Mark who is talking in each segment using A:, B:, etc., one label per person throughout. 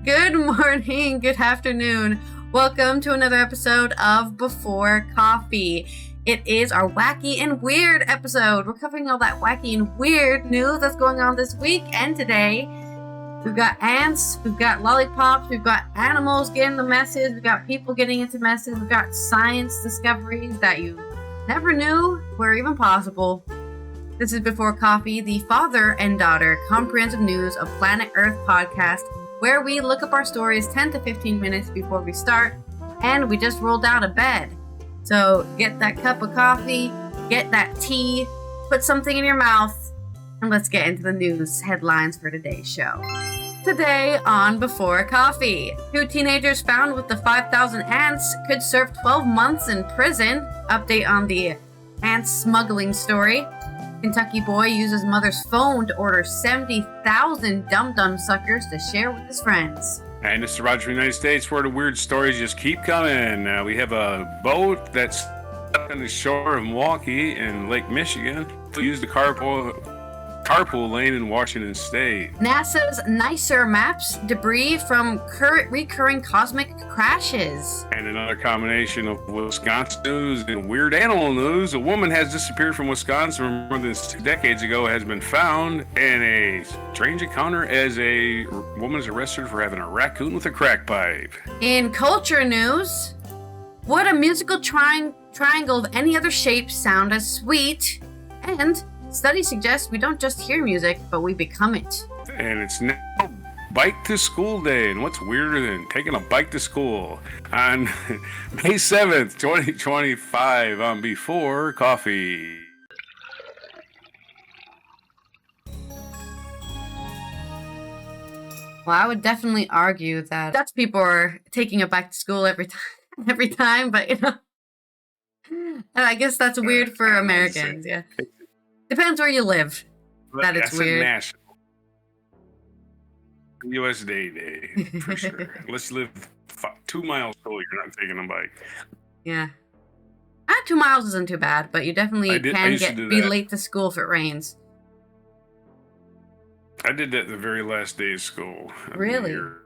A: Good morning, good afternoon. Welcome to another episode of Before Coffee. It is our wacky and weird episode. We're covering all that wacky and weird news that's going on this week and today. We've got ants, we've got lollipops, we've got animals getting the messes, we've got people getting into messes, we've got science discoveries that you never knew were even possible. This is Before Coffee, the father and daughter comprehensive news of Planet Earth podcast, where we look up our stories 10 to 15 minutes before we start, and we just rolled out of bed. So get that cup of coffee, get that tea, put something in your mouth, and let's get into the news headlines for today's show. Today on Before Coffee, 2 teenagers found with the 5,000 ants could serve 12 months in prison. Update on the ant smuggling story. Kentucky boy uses mother's phone to order 70,000 Dum Dums suckers to share with his friends.
B: And this is Roger from the United States, where the weird stories just keep coming. We have a boat that's stuck on the shore of Milwaukee in Lake Michigan. We use the carpool lane in Washington State.
A: NASA's nicer maps debris from recurring cosmic crashes.
B: And another combination of Wisconsin news and weird animal news. A woman has disappeared from Wisconsin more than 2 decades ago, has been found, and a strange encounter as a woman is arrested for having a raccoon with a crack pipe.
A: In culture news, would a musical triangle of any other shape sound as sweet? And studies suggest we don't just hear music, but we become it.
B: And it's now Bike to School Day. And what's weirder than taking a bike to school? On May 7th, 2025 on Before Coffee.
A: Well, I would definitely argue that Dutch people are taking a bike to school every time, but and I guess that's weird for Americans, yeah. Depends where you live. That it's weird.
B: National U.S. Day, for sure. Let's live 2 miles till you're not taking a bike.
A: Yeah. 2 miles isn't too bad, but you definitely can be late to school if it rains.
B: I did that the very last day of school.
A: Really?
B: To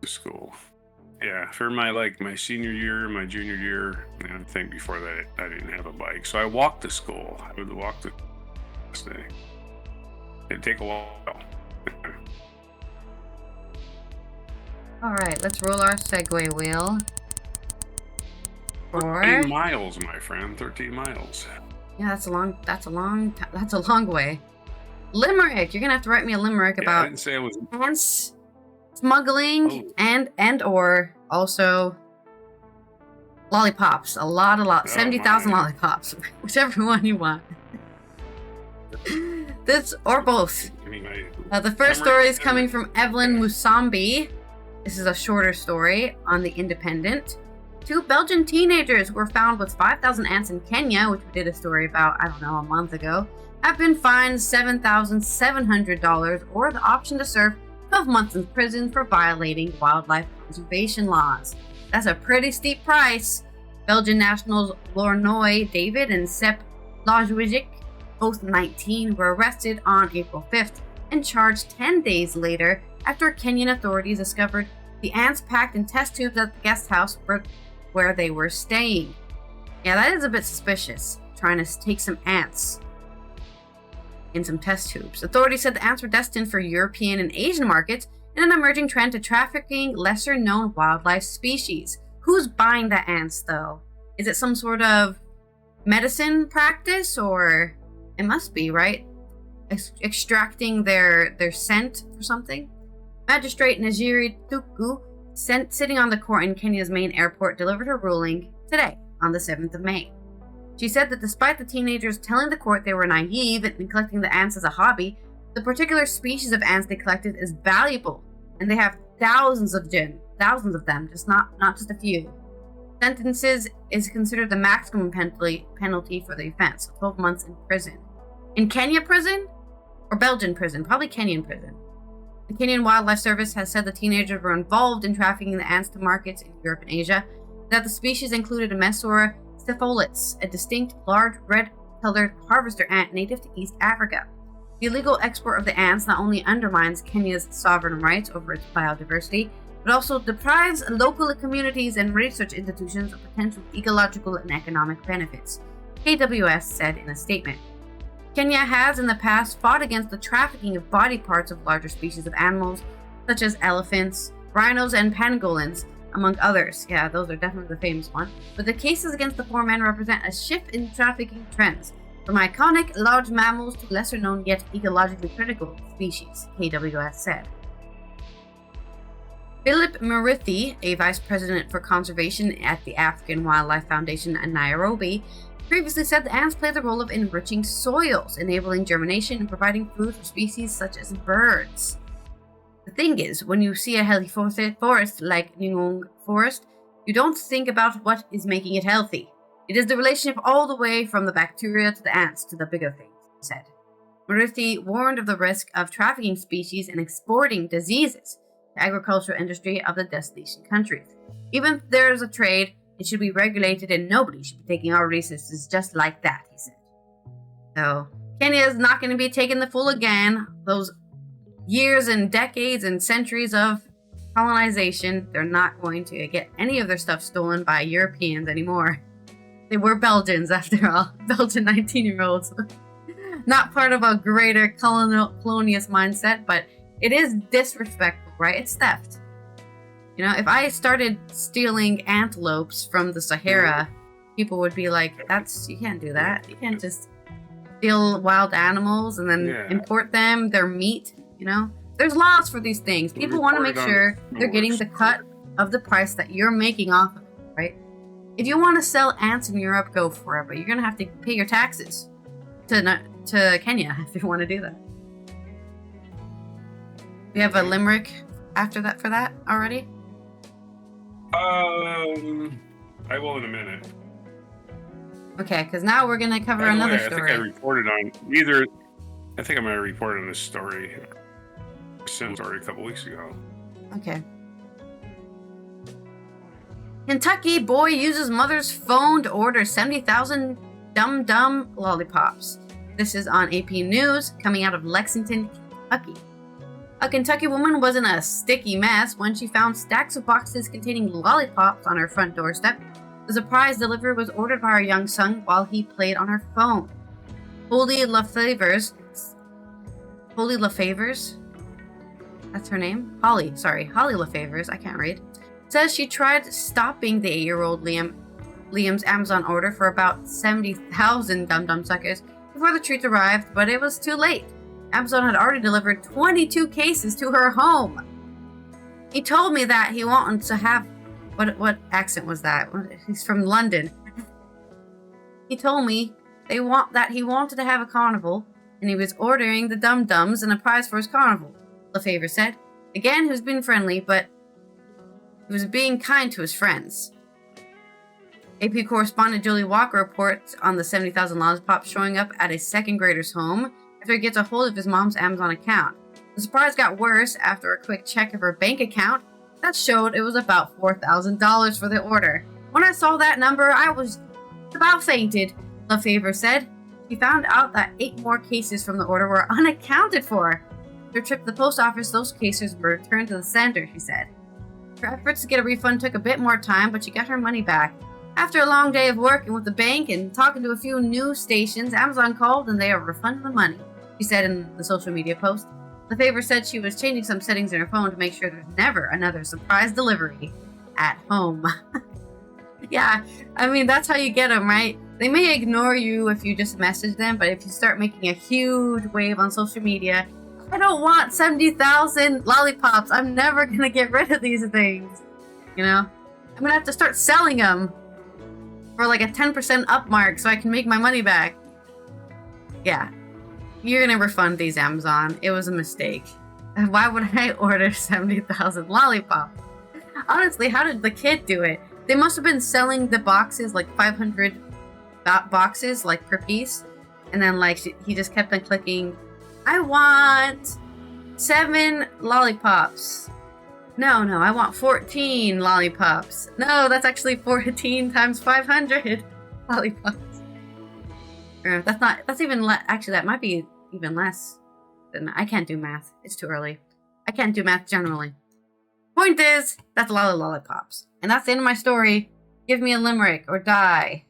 B: school. Yeah, for my senior year, my junior year, and I think before that I didn't have a bike. So I walked to school. I would walk the next day. It'd take a while.
A: Alright, let's roll our segue wheel.
B: 13 miles, my friend. 13 miles.
A: Yeah, that's a long way. Limerick! You're gonna have to write me a limerick about
B: I didn't say it was
A: ants, smuggling, and or also lollipops. A lot. 70,000 lollipops. Whichever one you want. This or both.
B: Anyway,
A: The first story is coming from Evelyn Musambi. This is a shorter story on The Independent. 2 Belgian teenagers were found with 5,000 ants in Kenya, which we did a story about, a month ago, have been fined $7,700 or the option to serve 12 months in prison for violating wildlife conservation laws. That's a pretty steep price. Belgian nationals Lornoy David and Sepp Lajwijic, both 19, were arrested on April 5th and charged 10 days later after Kenyan authorities discovered the ants packed in test tubes at the guest house where they were staying. Yeah, that is a bit suspicious, trying to take some ants in some test tubes. Authorities said the ants were destined for European and Asian markets in an emerging trend to trafficking lesser-known wildlife species. Who's buying the ants, though? Is it some sort of medicine practice, or it must be, right? Extracting their scent or something? Magistrate Najiri Tuku, sitting on the court in Kenya's main airport, delivered her ruling today, on the 7th of May. She said that despite the teenagers telling the court they were naive and collecting the ants as a hobby, the particular species of ants they collected is valuable, and they have thousands of them, just not just a few. Sentences is considered the maximum penalty for the offense, 12 months in prison. In Kenya prison? Or Belgian prison? Probably Kenyan prison. The Kenyan Wildlife Service has said the teenagers were involved in trafficking the ants to markets in Europe and Asia, that the species included a Mesora cephalus, a distinct, large, red-colored harvester ant native to East Africa. The illegal export of the ants not only undermines Kenya's sovereign rights over its biodiversity, but also deprives local communities and research institutions of potential ecological and economic benefits, KWS said in a statement. Kenya has in the past fought against the trafficking of body parts of larger species of animals, such as elephants, rhinos, and pangolins, among others. Yeah, those are definitely the famous ones. But the cases against the four men represent a shift in trafficking trends, from iconic large mammals to lesser-known yet ecologically critical species, KWS said. Philip Murithi, a vice president for conservation at the African Wildlife Foundation in Nairobi, previously said the ants play the role of enriching soils, enabling germination and providing food for species such as birds. The thing is, when you see a healthy forest like Nyung'ong Forest, you don't think about what is making it healthy. It is the relationship all the way from the bacteria to the ants to the bigger things, he said. Murithi warned of the risk of trafficking species and exporting diseases to the agricultural industry of the destination countries. Even if there is a trade, it should be regulated and nobody should be taking our resources just like that, he said. So, Kenya is not going to be taking the fool again. Those years and decades and centuries of colonization, they're not going to get any of their stuff stolen by Europeans anymore. They were Belgians, after all. Belgian 19-year-olds. Not part of a greater colonialist mindset, but it is disrespectful, right? It's theft. You know, if I started stealing antelopes from the Sahara, people would be like, you can't do that. You can't just steal wild animals and then import them, their meat, you know? There's laws for these things. People want to make sure they're getting the cut of the price that you're making off of it, right? If you want to sell ants in Europe, go for it, but you're going to have to pay your taxes to Kenya if you want to do that. We have a limerick after that for that already?
B: I will in a minute.
A: Okay, because now we're going to cover another story.
B: I think I reported on this story. A couple weeks ago.
A: Okay. Kentucky boy uses mother's phone to order 70,000 Dum Dum lollipops. This is on AP News, coming out of Lexington, Kentucky. A Kentucky woman was in a sticky mess when she found stacks of boxes containing lollipops on her front doorstep. The surprise delivery was ordered by her young son while he played on her phone. Holly LaFavors, that's her name? Holly LaFavors, I can't read, says she tried stopping the 8-year-old Liam's Amazon order for about 70,000 Dum Dum suckers before the treats arrived, but it was too late. Amazon had already delivered 22 cases to her home. He told me that he wanted to have... What accent was that? He's from London. He told me he wanted to have a carnival, and he was ordering the Dum Dums and a prize for his carnival, LaFavor said. Again, he was being friendly, but he was being kind to his friends. AP correspondent Julie Walker reports on the 70,000 lollipops showing up at a second grader's home after he gets a hold of his mom's Amazon account. The surprise got worse after a quick check of her bank account that showed it was about $4,000 for the order. When I saw that number, I was about fainted, LaFavor said. She found out that 8 more cases from the order were unaccounted for. After her trip to the post office, those cases were returned to the sender, she said. Her efforts to get a refund took a bit more time, but she got her money back. After a long day of working with the bank and talking to a few news stations, Amazon called and they are refunding the money, she said in the social media post. LaFavor said she was changing some settings in her phone to make sure there's never another surprise delivery at home. Yeah, I mean, that's how you get them, right? They may ignore you if you just message them, but if you start making a huge wave on social media, I don't want 70,000 lollipops. I'm never going to get rid of these things. You know? I'm going to have to start selling them for like a 10% up mark so I can make my money back. Yeah. You're going to refund these, Amazon. It was a mistake. And why would I order 70,000 lollipops? Honestly, how did the kid do it? They must have been selling the boxes, like 500 boxes, like per piece. And then like he just kept on clicking, I want 7 lollipops. No, I want 14 lollipops. No, that's actually 14 times 500 lollipops. That's even less. Actually, that might be even less. then I can't do math. It's too early. I can't do math generally. Point is, that's a lot of lollipops. And that's the end of my story. Give me a limerick or die.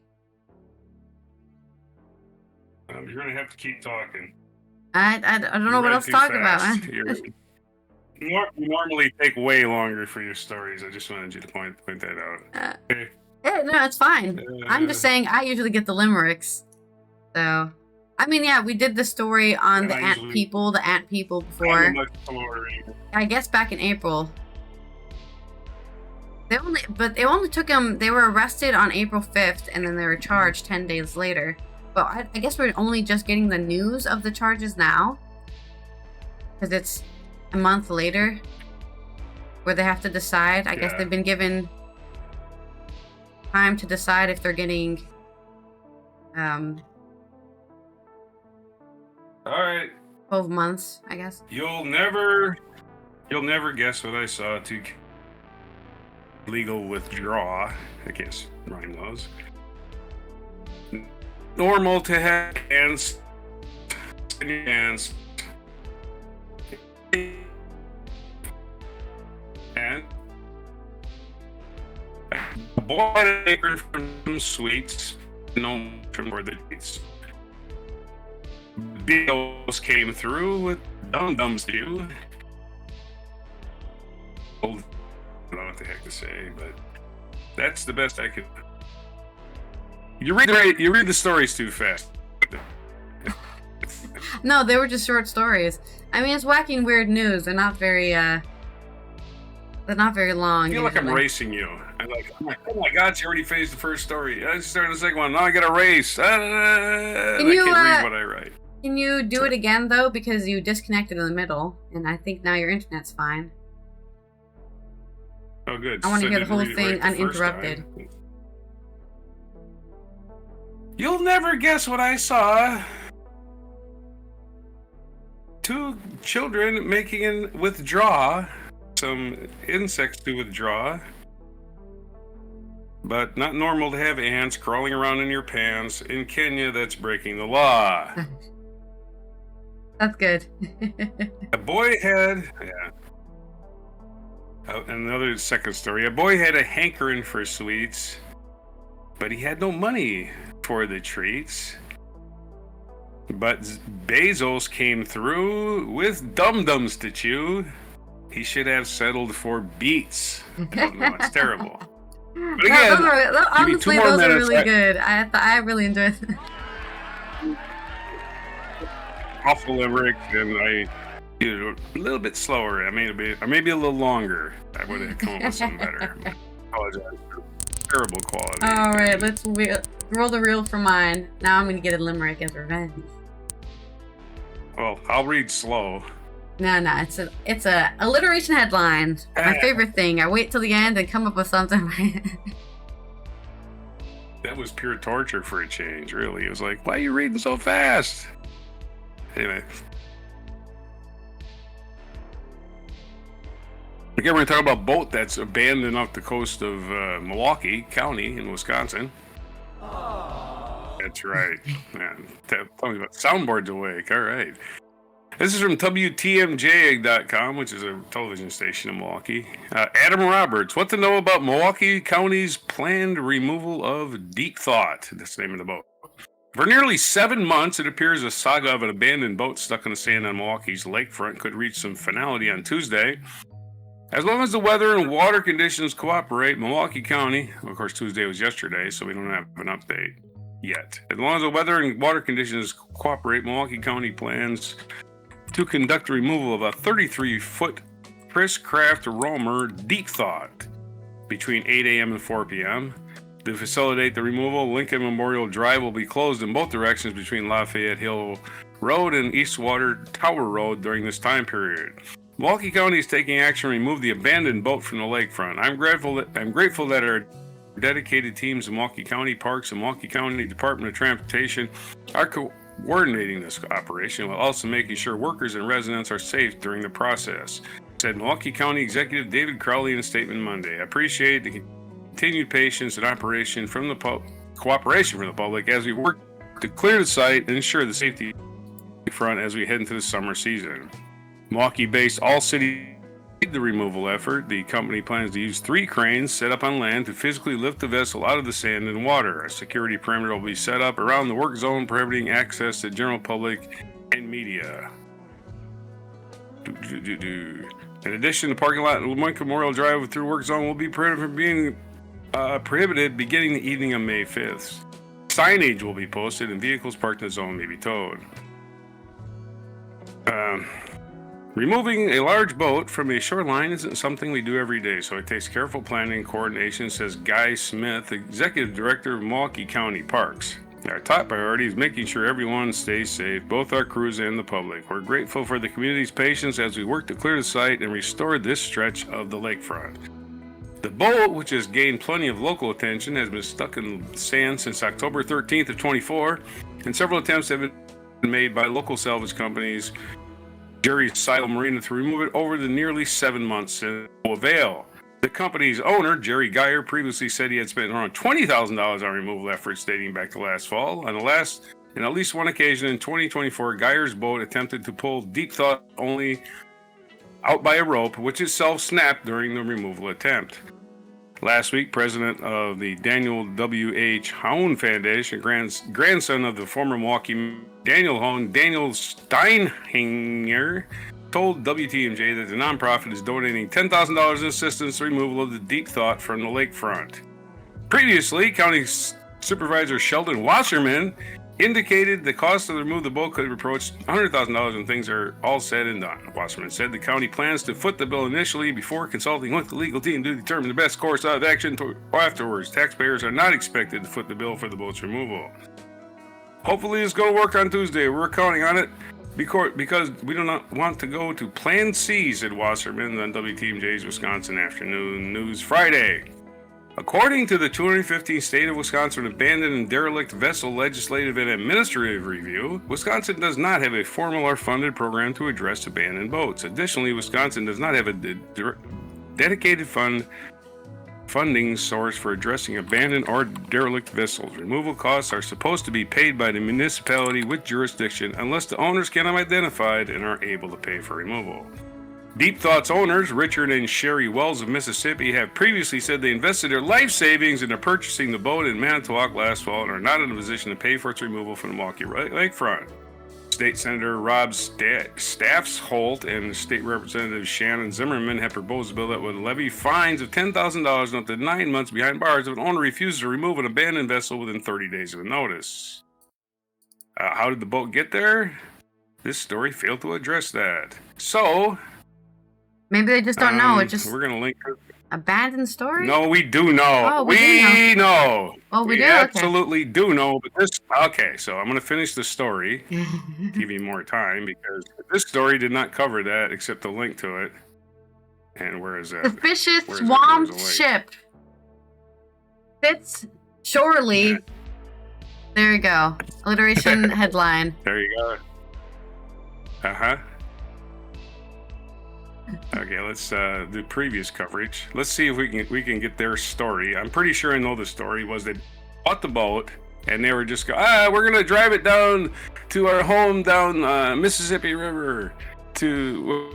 B: You're going to have to keep talking.
A: I don't know what else to talk about, man.
B: You normally take way longer for your stories. I just wanted you to point that out. Okay.
A: Yeah, no, it's fine. I'm just saying I usually get the limericks. So, I mean, yeah, we did the story on the ant people before. I guess back in April. They only took them. They were arrested on April 5th, and then they were charged 10 days later. But I guess we're only just getting the news of the charges now, because it's a month later, where they have to decide. I guess they've been given time to decide if they're getting.
B: All right.
A: 12 months, I guess.
B: You'll never guess what I saw to legal withdraw. I guess rhyme those. Normal to have hands. And a boy had a acre from some sweets, no from where the dates. Bills came through with Dum Dums too. I don't know what the heck to say, but that's the best I could. You read the stories too fast.
A: No, they were just short stories. I mean, it's wacky and weird news. They're not very long.
B: I feel like I'm racing you. I'm like, oh my God, you already finished the first story. I just started the second one. Now I got to race. I can't read what I write.
A: Can you do it again, though? Because you disconnected in the middle, and I think now your internet's fine.
B: Oh, good.
A: I want to hear the whole thing uninterrupted.
B: You'll never guess what I saw. 2 children making some insects to withdraw. But not normal to have ants crawling around in your pants. In Kenya, that's breaking the law.
A: That's good.
B: A boy had... another second story. A boy had a hankering for sweets, but he had no money for the treats. But Bezos came through with Dum Dums to chew. He should have settled for beets. I don't know, it's terrible. But again,
A: honestly, those are really good. I really enjoyed it.
B: Awful limerick, and I did it a little bit slower. I mean, maybe a little longer. I would have come up with something better. I apologize for terrible quality.
A: All right, let's roll the reel for mine. Now I'm going to get a limerick as revenge.
B: Well, I'll read slow.
A: No, it's a alliteration headline. My favorite thing. I wait till the end and come up with something.
B: That was pure torture for a change, really. It was like, why are you reading so fast? Anyway. Again, we're going to talk about a boat that's abandoned off the coast of Milwaukee County in Wisconsin. That's right. Man, tell me about soundboards awake. All right. This is from WTMJ.com, which is a television station in Milwaukee. Adam Roberts, what to know about Milwaukee County's planned removal of Deep Thought. That's the name of the boat. For nearly 7 months, it appears a saga of an abandoned boat stuck in the sand on Milwaukee's lakefront could reach some finality on Tuesday. As long as the weather and water conditions cooperate, Milwaukee County, of course Tuesday was yesterday, so we don't have an update yet. As long as the weather and water conditions cooperate, Milwaukee County plans to conduct the removal of a 33-foot Chris Craft Roamer Deep Thought between 8 a.m. and 4 p.m. To facilitate the removal, Lincoln Memorial Drive will be closed in both directions between Lafayette Hill Road and Eastwater Tower Road during this time period. Milwaukee County is taking action to remove the abandoned boat from the lakefront. I'm grateful that our dedicated teams in Milwaukee County Parks and Milwaukee County Department of Transportation are coordinating this operation while also making sure workers and residents are safe during the process, said Milwaukee County Executive David Crowley in a statement Monday. I appreciate the continued patience and cooperation from the public as we work to clear the site and ensure the safety front as we head into the summer season. Milwaukee-based All City lead the removal effort. The company plans to use 3 cranes set up on land to physically lift the vessel out of the sand and water. A security perimeter will be set up around the work zone, prohibiting access to the general public and media. In addition, the parking lot at Lincoln Memorial Drive through work zone will be prohibited from being prohibited beginning the evening of May 5th. Signage will be posted and vehicles parked in the zone may be towed. Removing a large boat from a shoreline isn't something we do every day, so it takes careful planning and coordination, says Guy Smith, Executive Director of Milwaukee County Parks. Our top priority is making sure everyone stays safe, both our crews and the public. We're grateful for the community's patience as we work to clear the site and restore this stretch of the lakefront. The boat, which has gained plenty of local attention, has been stuck in sand since October 13th of 24, and several attempts have been made by local salvage companies, Jerry Seidel Marina, to remove it over the nearly 7 months to no avail. The company's owner, Jerry Geyer, previously said he had spent around $20,000 on removal efforts dating back to last fall. On at least one occasion in 2024, Geyer's boat attempted to pull Deep Thought only out by a rope, which itself snapped during the removal attempt. Last week, president of the Daniel W.H. Hone Foundation, grandson of the former Milwaukee Daniel Hone, Daniel Steinhinger, told WTMJ that the nonprofit is donating $10,000 in assistance to removal of the Deep Thought from the lakefront. Previously, County Supervisor Sheldon Wasserman indicated the cost to remove the boat could approach $100,000 when things are all said and done. Wasserman said the county plans to foot the bill initially before consulting with the legal team to determine the best course of action afterwards. Taxpayers are not expected to foot the bill for the boat's removal. Hopefully it's going to work on Tuesday. We're counting on it because we do not want to go to Plan C, said Wasserman on WTMJ's Wisconsin Afternoon News Friday. According to the 2015 State of Wisconsin Abandoned and Derelict Vessel Legislative and Administrative Review, Wisconsin does not have a formal or funded program to address abandoned boats. Additionally, Wisconsin does not have a dedicated funding source for addressing abandoned or derelict vessels. Removal costs are supposed to be paid by the municipality with jurisdiction unless the owners can be identified and are able to pay for removal. Deep Thought's owners, Richard and Sherry Wells of Mississippi, have previously said they invested their life savings into purchasing the boat in Manitowoc last fall and are not in a position to pay for its removal from the Milwaukee lakefront. State Senator Rob Staffsholt and State Representative Shannon Zimmerman have proposed a bill that would levy fines of $10,000 and up to 9 months behind bars if an owner refuses to remove an abandoned vessel within 30 days of a notice. How did the boat get there? This story failed to address that. So...
A: maybe they just don't know. It's just
B: we're gonna link her.
A: Abandoned story.
B: No, we do know.
A: Oh, we
B: know.
A: Oh, we do.
B: Absolutely do know. But this. Okay, so I'm gonna finish the story. Give you more time because this story did not cover that except the link to it. And where is that?
A: The fishes swamped ship. Fits surely. Yeah. There you go. Alliteration headline.
B: There you go. Uh-huh. Okay, let's do previous coverage. Let's see if we can get their story. I'm pretty sure I know the story. Was they bought the boat and they were just we're gonna drive it down to our home down Mississippi River to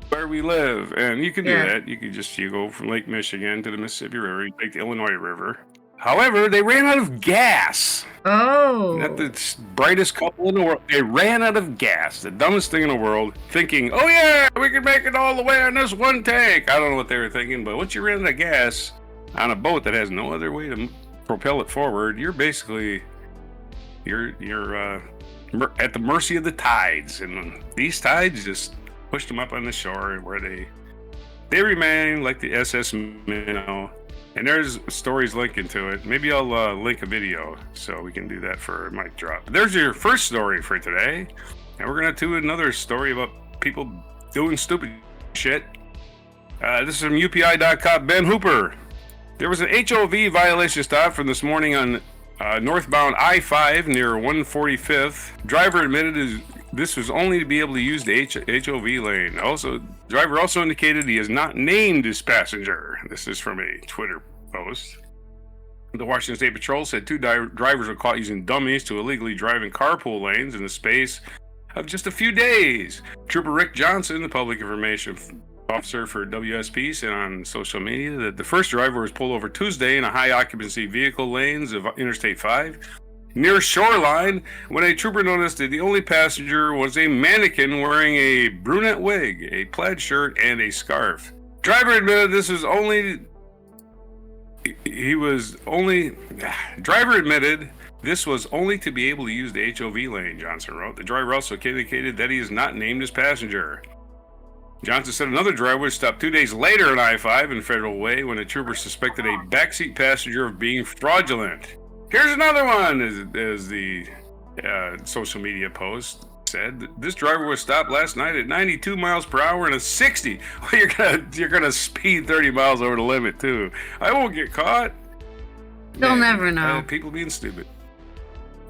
B: where we live, and you can do that. You go from Lake Michigan to the Mississippi River. You take the Illinois River. However, they ran out of gas.
A: Oh.
B: Not the brightest couple in the world. They ran out of gas. The dumbest thing in the world. Thinking, oh yeah, we can make it all the way on this one tank. I don't know what they were thinking, but once you ran out of gas on a boat that has no other way to propel it forward, you're basically, you're at the mercy of the tides. And these tides just pushed them up on the shore where they remain like the SS Minnow. And there's stories linking to it. Maybe I'll link a video so we can do that for a mic drop. There's your first story for today. And we're going to do another story about people doing stupid shit. This is from UPI.com. Ben Hooper. There was an HOV violation stop from this morning on northbound I-5 near 145th. Driver admitted this was only to be able to use the HOV lane. Driver also indicated he has not named his passenger. This is from a Twitter post. The Washington State Patrol said 2 drivers were caught using dummies to illegally drive in carpool lanes in the space of just a few days. Trooper Rick Johnson, the public information officer for WSP, said on social media that the first driver was pulled over Tuesday in a high occupancy vehicle lanes of Interstate 5 near Shoreline when a trooper noticed that the only passenger was a mannequin wearing a brunette wig, a plaid shirt, and a scarf. Driver admitted this was only to be able to use the HOV lane, Johnson wrote. The driver also indicated that he is not named as passenger. Johnson said another driver was stopped 2 days later on I-5 in Federal Way when a trooper suspected a backseat passenger of being fraudulent. Here's another one, as the social media post said. This driver was stopped last night at 92 miles per hour in a 60. Well, you're gonna speed 30 miles over the limit too. I won't get caught.
A: You'll never know.
B: People being stupid.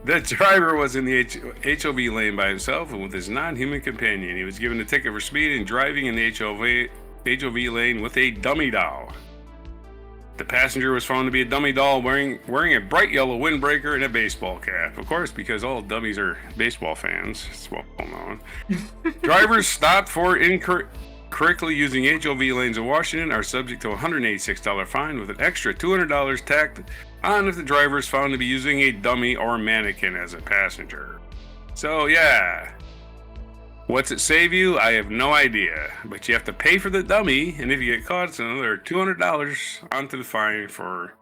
B: The driver was in the HOV lane by himself and with his non-human companion. He was given a ticket for speed and driving in the HOV lane with a dummy doll. The passenger was found to be a dummy doll wearing a bright yellow windbreaker and a baseball cap. Of course, because all dummies are baseball fans. It's well known. Drivers stopped for incorrectly using HOV lanes in Washington are subject to a $186 fine with an extra $200 tacked on if the driver is found to be using a dummy or mannequin as a passenger. So, yeah. What's it save you? I have no idea. But you have to pay for the dummy, and if you get caught, it's another $200 onto the fine for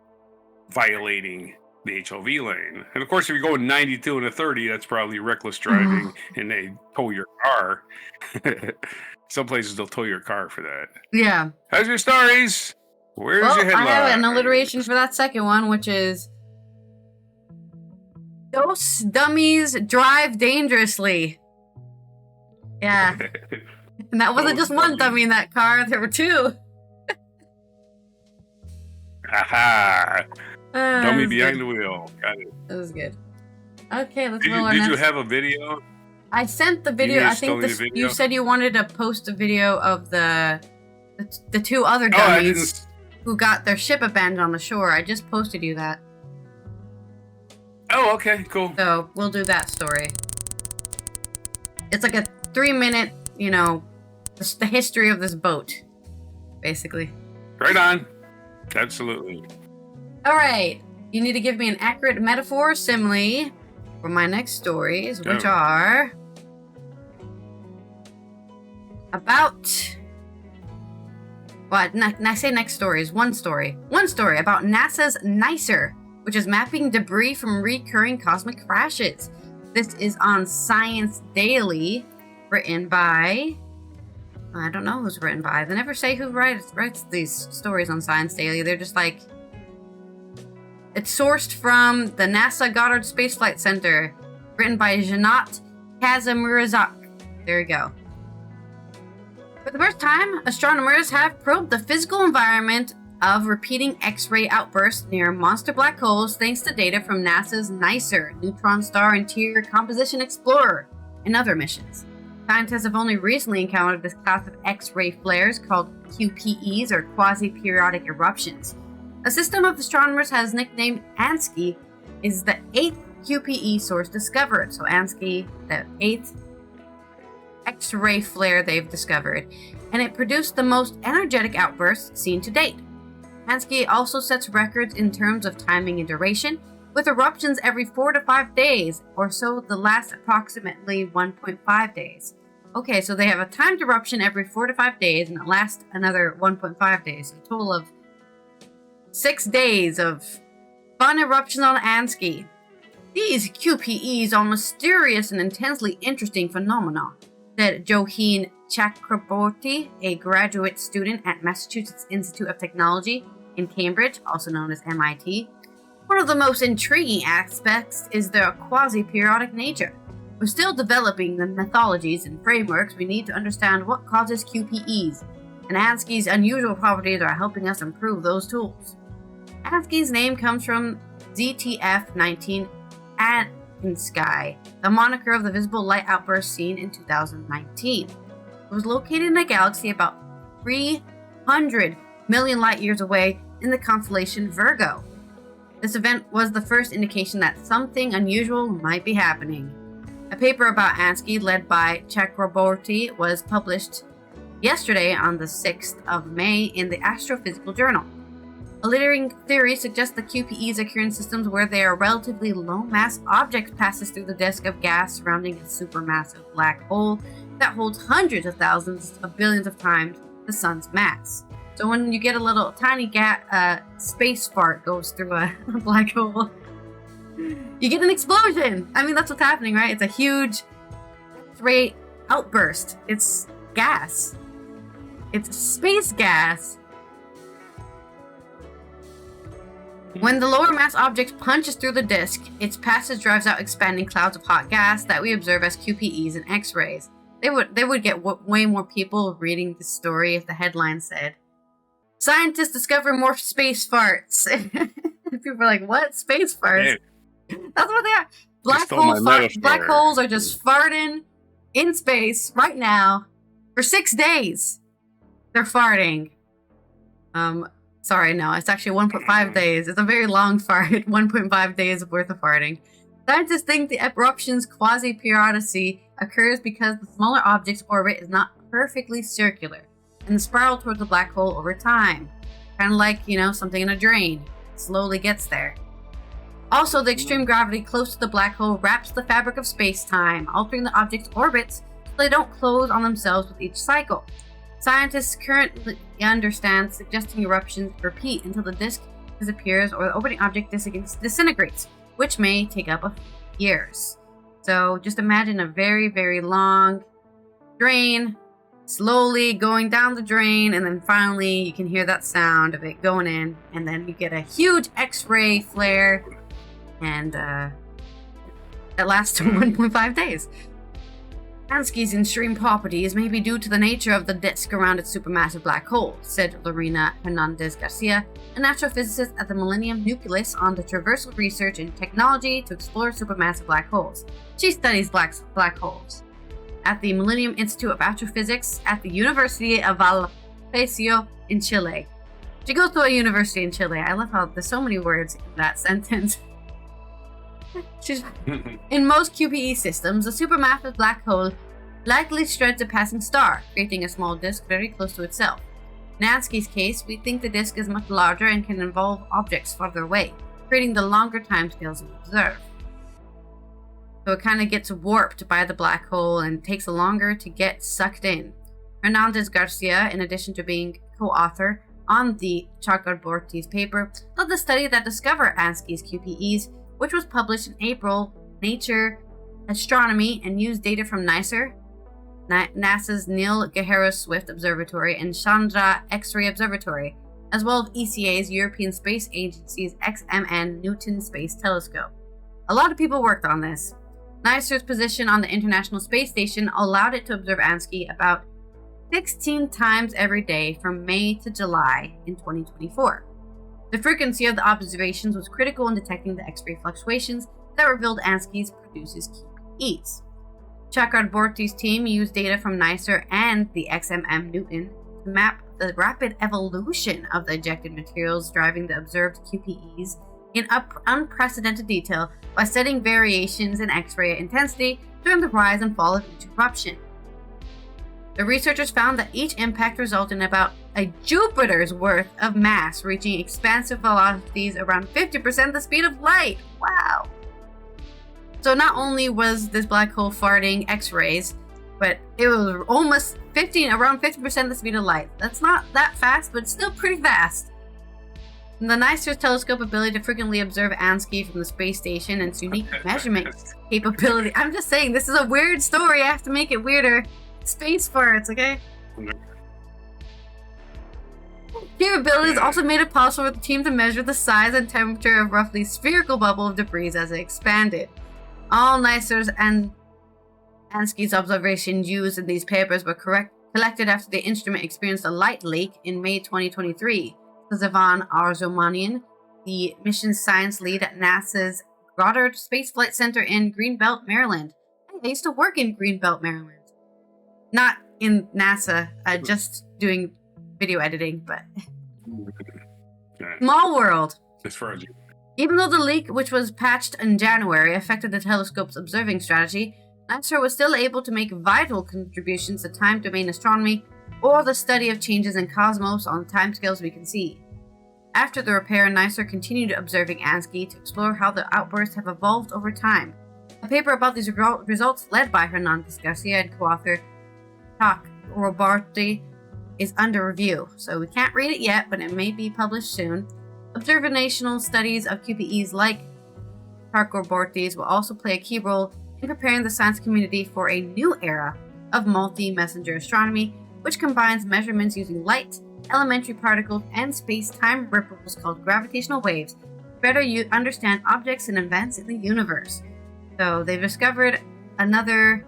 B: violating the HOV lane. And of course, if you're going 92 and a 30, that's probably reckless driving, and they tow your car. Some places they'll tow your car for that.
A: Yeah.
B: How's your stories? Where's your headline?
A: I have an alliteration for that second one, which is those dummies drive dangerously. Yeah. And that wasn't just one dummy in that car, there were two.
B: Aha! Dummy behind the wheel. Got it.
A: That was good. Okay, let's
B: go on. Did you have a video?
A: I sent the video. I think you said you wanted to post a video of the two other dummies who got their ship abandoned on the shore. I just posted you that.
B: Oh, okay, cool.
A: So we'll do that story. It's like a 3-minute, the history of this boat, basically.
B: Right on. Absolutely.
A: All right. You need to give me an accurate metaphor or simile for my next stories, which are about... Well, I say next stories. One story about NASA's NICER, which is mapping debris from recurring cosmic crashes. This is on Science Daily, written by... I don't know who's written by. They never say who writes these stories on Science Daily. They're just like... It's sourced from the NASA Goddard Space Flight Center, written by Janat Kazimurazak. There you go. For the first time, astronomers have probed the physical environment of repeating X-ray outbursts near monster black holes thanks to data from NASA's NICER, Neutron Star Interior Composition Explorer, and other missions. Scientists have only recently encountered this class of X-ray flares called QPEs, or quasi-periodic eruptions. A system of astronomers has nicknamed Ansky is the 8th QPE source discovered. So Ansky, the 8th X-ray flare they've discovered, and it produced the most energetic outbursts seen to date. Ansky also sets records in terms of timing and duration, with eruptions every 4 to 5 days, or so the last approximately 1.5 days. Okay, so they have a timed eruption every 4 to 5 days, and it lasts another 1.5 days. A total of 6 days of fun eruptions on Ansky. These QPEs are mysterious and intensely interesting phenomena, said Joheen Chakraborty, a graduate student at Massachusetts Institute of Technology in Cambridge, also known as MIT. One of the most intriguing aspects is their quasi-periodic nature. We're still developing the methodologies and frameworks we need to understand what causes QPEs, and Ansky's unusual properties are helping us improve those tools. Ansky's name comes from ZTF-19 Ansky, the moniker of the visible light outburst seen in 2019. It was located in a galaxy about 300 million light years away in the constellation Virgo. This event was the first indication that something unusual might be happening. A paper about Ansky, led by Chakraborty, was published yesterday on the 6th of May in the Astrophysical Journal. A leading theory suggests that QPEs occur in systems where they are relatively low-mass object passes through the disk of gas surrounding a supermassive black hole that holds hundreds of thousands of billions of times the sun's mass. So when you get a little tiny space fart goes through a black hole, you get an explosion. I mean, that's what's happening, right? It's a huge X-ray outburst. It's gas. It's space gas. When the lower mass object punches through the disk, its passage drives out expanding clouds of hot gas that we observe as QPEs and X-rays. They would get way more people reading this story if the headline said, "Scientists discover more space farts." People are like, "What? Space farts?" That's what they are. Black holes are just farting in space right now for 6 days. They're farting. Sorry, no, it's actually 1.5 days. It's a very long fart. 1.5 days worth of farting. Scientists think the eruption's quasi-periodicity occurs because the smaller object's orbit is not perfectly circular and the spiral towards the black hole over time. Kind of like, something in a drain. Slowly gets there. Also, the extreme gravity close to the black hole wraps the fabric of space-time, altering the object's orbits so they don't close on themselves with each cycle. Scientists currently understand suggesting eruptions repeat until the disk disappears or the orbiting object disintegrates, which may take up a few years. So just imagine a very, very long drain, slowly going down the drain, and then finally you can hear that sound of it going in, and then you get a huge X-ray flare, and that lasts 1.5 days. Ansky's extreme properties may be due to the nature of the disk around its supermassive black hole, said Lorena Hernandez Garcia, an astrophysicist at the Millennium Nucleus on the Traversal Research and Technology to explore supermassive black holes. She studies black holes at the Millennium Institute of Astrophysics at the University of Valparaiso in Chile. She goes to a university in Chile. I love how there's so many words in that sentence. In most QPE systems, a supermassive black hole likely shreds a passing star, creating a small disk very close to itself. In Ansky's case, we think the disk is much larger and can involve objects farther away, creating the longer timescales we observe. So it kind of gets warped by the black hole and takes longer to get sucked in. Hernandez Garcia, in addition to being co-author on the Chakraborty's paper, led the study that discovered Ansky's QPEs, which was published in April, Nature Astronomy, and used data from NICER, NASA's Neil Gehrels Swift Observatory, and Chandra X-ray Observatory, as well as ECA's European Space Agency's XMN Newton Space Telescope. A lot of people worked on this. NICER's position on the International Space Station allowed it to observe Ansky about 16 times every day from May to July in 2024. The frequency of the observations was critical in detecting the X-ray fluctuations that revealed Ansky produces QPEs. Chakraborty's team used data from NICER and the XMM Newton to map the rapid evolution of the ejected materials driving the observed QPEs in unprecedented detail by studying variations in X-ray intensity during the rise and fall of each eruption. The researchers found that each impact resulted in about a Jupiter's worth of mass, reaching expansive velocities around 50% the speed of light. Wow! So not only was this black hole farting X-rays, but it was almost around 50% the speed of light. That's not that fast, but it's still pretty fast. And the NICER's telescope ability to frequently observe Ansky from the space station and its unique measurement capability. I'm just saying, this is a weird story. I have to make it weirder. Space farts, okay? Capabilities also made it possible for the team to measure the size and temperature of roughly spherical bubble of debris as it expanded. All NICER's and Ansky's observations used in these papers were collected after the instrument experienced a light leak in May 2023. Ivan Arzoumanian, the mission science lead at NASA's Goddard Space Flight Center in Greenbelt, Maryland. I used to work in Greenbelt, Maryland. Not in NASA, just doing video editing, but small world.
B: As far as
A: even though the leak, which was patched in January, affected the telescope's observing strategy, NICER was still able to make vital contributions to time domain astronomy or the study of changes in cosmos on timescales we can see. After the repair, NICER continued observing Ansky to explore how the outbursts have evolved over time. A paper about these results, led by Hernandez Garcia and co-author Tak Robarti, is under review, so we can't read it yet, but it may be published soon. Observational studies of QPEs like Robarti's will also play a key role in preparing the science community for a new era of multi-messenger astronomy, which combines measurements using light, elementary particles, and space-time ripples called gravitational waves to better understand objects and events in the universe. So they've discovered another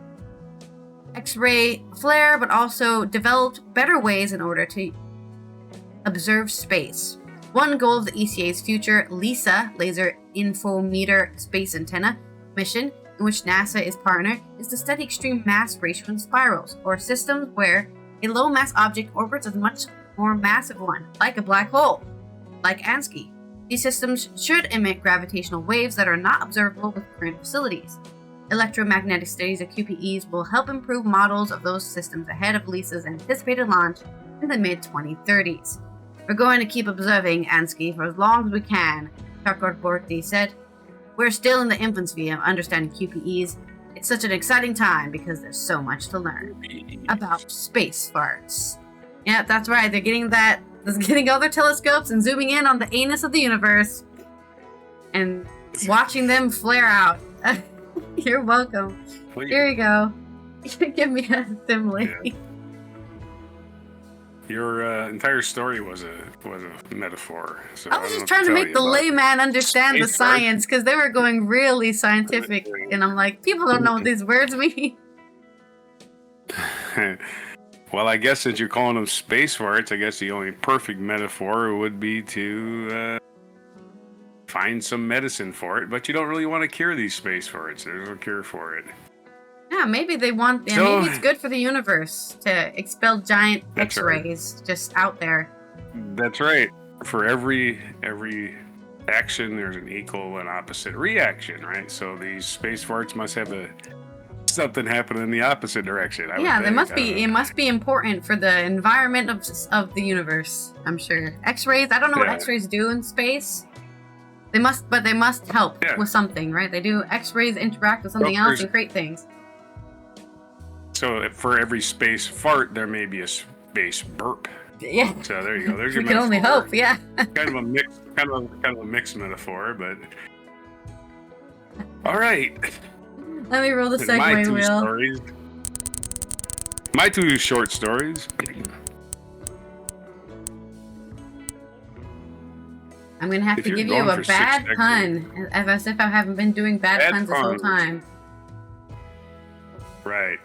A: X-ray flare, but also developed better ways in order to observe space. One goal of the ECA's future LISA, Laser Infometer Space Antenna, mission, in which NASA is partner, is to study extreme mass ratio and spirals, or systems where a low-mass object orbits a much more massive one, like a black hole, like Ansky. These systems should emit gravitational waves that are not observable with current facilities. Electromagnetic studies of QPEs will help improve models of those systems ahead of LISA's anticipated launch in the mid-2030s. We're going to keep observing Ansky for as long as we can, Chakraborty said. We're still in the infancy of understanding QPEs. It's such an exciting time because there's so much to learn about space farts. Yeah, that's right. They're getting all their telescopes and zooming in on the anus of the universe and watching them flare out. You're welcome. Here you go. Give me a simile.
B: Yeah. Your entire story was a metaphor. So
A: I was just trying to make the layman understand the science because they were going really scientific, and I'm like, people don't know what these words mean.
B: Well, I guess since you're calling them space farts, I guess the only perfect metaphor would be to find some medicine for it, but you don't really want to cure these space farts. There's no cure for it.
A: Yeah, maybe they want. Yeah, maybe it's good for the universe to expel giant X-rays just out there.
B: That's right. For every action, there's an equal and opposite reaction, right? So these space farts must have something happen in the opposite direction.
A: It must be important for the environment of the universe. I'm sure. X-rays. I don't know what X-rays do in space. They must help with something, right? They do. X-rays interact with something else and create things.
B: So for every space fart, there may be a space burp.
A: Yeah.
B: So there you go. There's your
A: we can only hope. Yeah.
B: kind of a mixed metaphor, but all right.
A: Let me roll the segue wheel.
B: My two short stories.
A: I'm gonna have to give you a bad pun, as if I haven't been doing bad puns this whole time.
B: Right.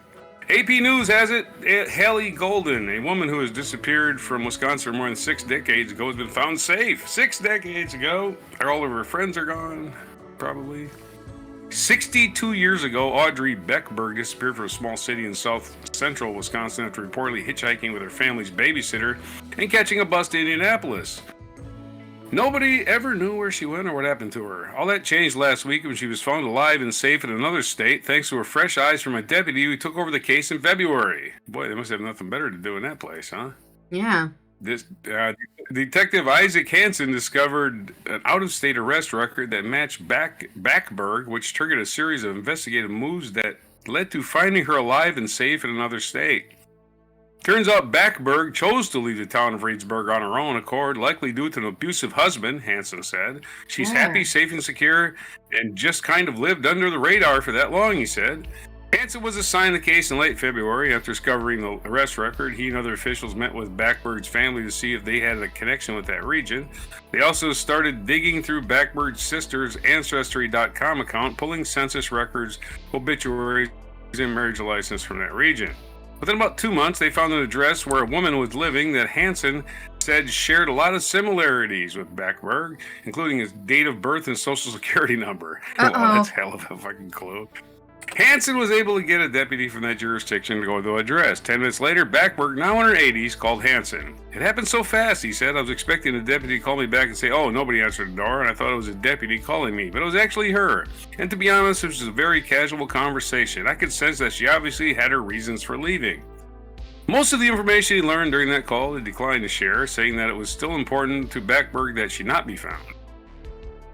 B: AP News has it. Haley Golden, a woman who has disappeared from Wisconsin for more than 6 decades ago, has been found safe. 6 decades ago. All of her friends are gone, probably. 62 years ago, Audrey Beckberg disappeared from a small city in south central Wisconsin after reportedly hitchhiking with her family's babysitter and catching a bus to Indianapolis. Nobody ever knew where she went or what happened to her. All that changed last week when she was found alive and safe in another state, thanks to her fresh eyes from a deputy who took over the case in February. Boy, they must have nothing better to do in that place, huh?
A: Yeah.
B: This Detective Isaac Hansen discovered an out-of-state arrest record that matched Backberg, which triggered a series of investigative moves that led to finding her alive and safe in another state. Turns out Backberg chose to leave the town of Reedsburg on her own accord, likely due to an abusive husband, Hansen said. She's happy, safe, and secure, and just kind of lived under the radar for that long, he said. Hansen was assigned the case in late February. After discovering the arrest record, he and other officials met with Backberg's family to see if they had a connection with that region. They also started digging through Backberg's sister's Ancestry.com account, pulling census records, obituaries, and marriage license from that region. Within about 2 months, they found an address where a woman was living that Hansen said shared a lot of similarities with Backberg, including his date of birth and social security number. Well, that's hell of a fucking clue. Hansen was able to get a deputy from that jurisdiction to go to the address. 10 minutes later, Backberg, now in her 80s, called Hansen. It happened so fast, he said. I was expecting a deputy to call me back and say, oh, nobody answered the door, and I thought it was a deputy calling me, but it was actually her. And to be honest, it was a very casual conversation. I could sense that she obviously had her reasons for leaving. Most of the information he learned during that call, he declined to share, saying that it was still important to Backberg that she not be found.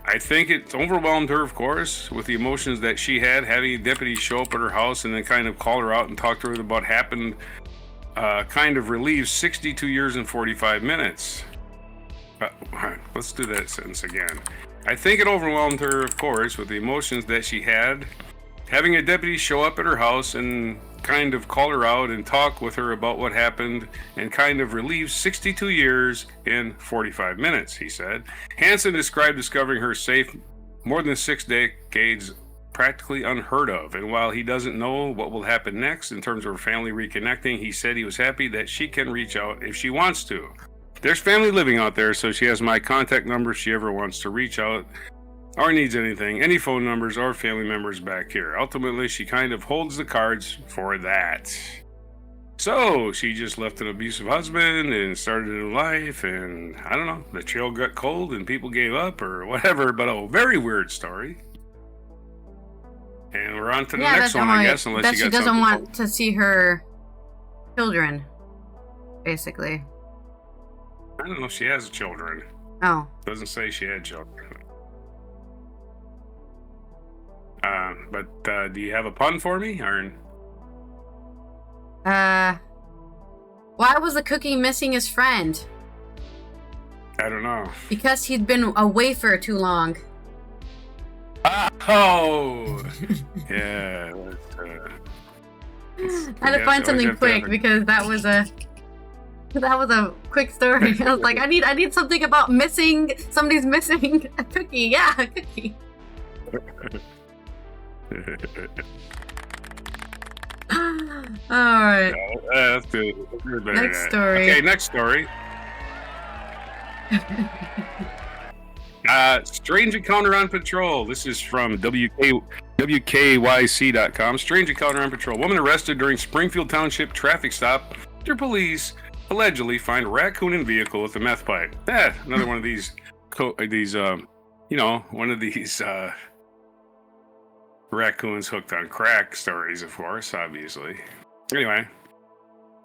B: I think it overwhelmed her, of course, with the emotions that she had, having a deputy show up at her house and then kind of call her out and talk to her about what happened, kind of relieved 62 years and 45 minutes. Let's do that sentence again. I think it overwhelmed her, of course, with the emotions that she had, having a deputy show up at her house and kind of call her out and talk with her about what happened and kind of relieve 62 years in 45 minutes, he said. Hansen described discovering her safe more than 6 decades practically unheard of, and while he doesn't know what will happen next in terms of her family reconnecting, he said he was happy that she can reach out if she wants to. There's family living out there, so she has my contact number if she ever wants to reach out or needs anything, any phone numbers or family members back here. Ultimately, she kind of holds the cards for that. So, she just left an abusive husband and started a new life, and I don't know, the trail got cold and people gave up or whatever, but a very weird story. And we're on to the next one, I guess, unless
A: that
B: you got
A: she doesn't
B: something
A: want to see her children, basically.
B: I don't know if she has children.
A: Oh.
B: Doesn't say she had children. But do you have a pun for me, or?
A: Why was the cookie missing his friend?
B: I don't know.
A: Because he'd been away for too long.
B: Oh! Yeah.
A: I had to find something quick because that was a quick story. I was like, I need something about somebody's missing a cookie. Yeah, a cookie. Alright.
B: That's good.
A: Next story.
B: Okay, next story. Strange encounter on patrol. This is from WKYC.com. Strange encounter on patrol. Woman arrested during Springfield Township traffic stop after police allegedly find raccoon in vehicle with a meth pipe. Another one of these, one of these raccoons hooked on crack stories, of course, obviously. Anyway,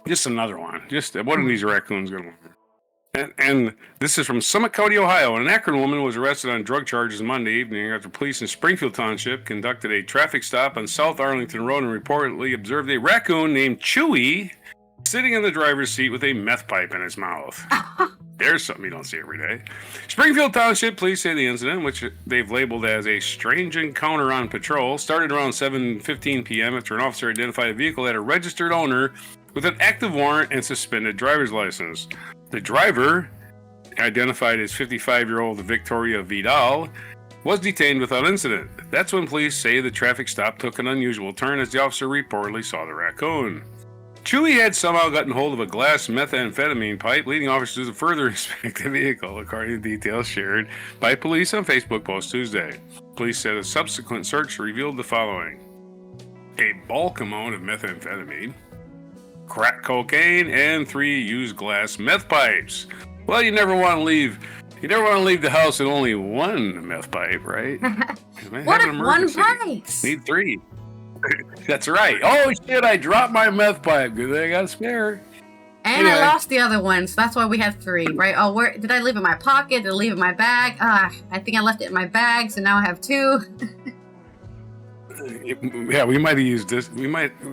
B: just another one. Just one of these raccoons going to. And this is from Summit County, Ohio. An Akron woman was arrested on drug charges Monday evening after police in Springfield Township conducted a traffic stop on South Arlington Road and reportedly observed a raccoon named Chewy sitting in the driver's seat with a meth pipe in his mouth. There's something you don't see every day. Springfield Township police say the incident, which they've labeled as a strange encounter on patrol, started around 7:15 p.m. after an officer identified a vehicle that had a registered owner with an active warrant and suspended driver's license. The driver, identified as 55-year-old Victoria Vidal, was detained without incident. That's when police say the traffic stop took an unusual turn as the officer reportedly saw the raccoon. Chewy had somehow gotten hold of a glass methamphetamine pipe, leading officers to further inspect the vehicle, according to details shared by police on Facebook post Tuesday. Police said a subsequent search revealed the following: a bulk amount of methamphetamine, crack cocaine, and 3 used glass meth pipes. Well, you never want to leave the house with only one meth pipe, right?
A: What if one breaks?
B: Need 3. That's right. Oh shit, I dropped my meth pipe. Good thing I got a spare.
A: And anyway. I lost the other one, so that's why we have 3, right? Oh, where did I leave it in my pocket? Did I leave it in my bag? I think I left it in my bag, so now I have 2.
B: Yeah, we might have used this. We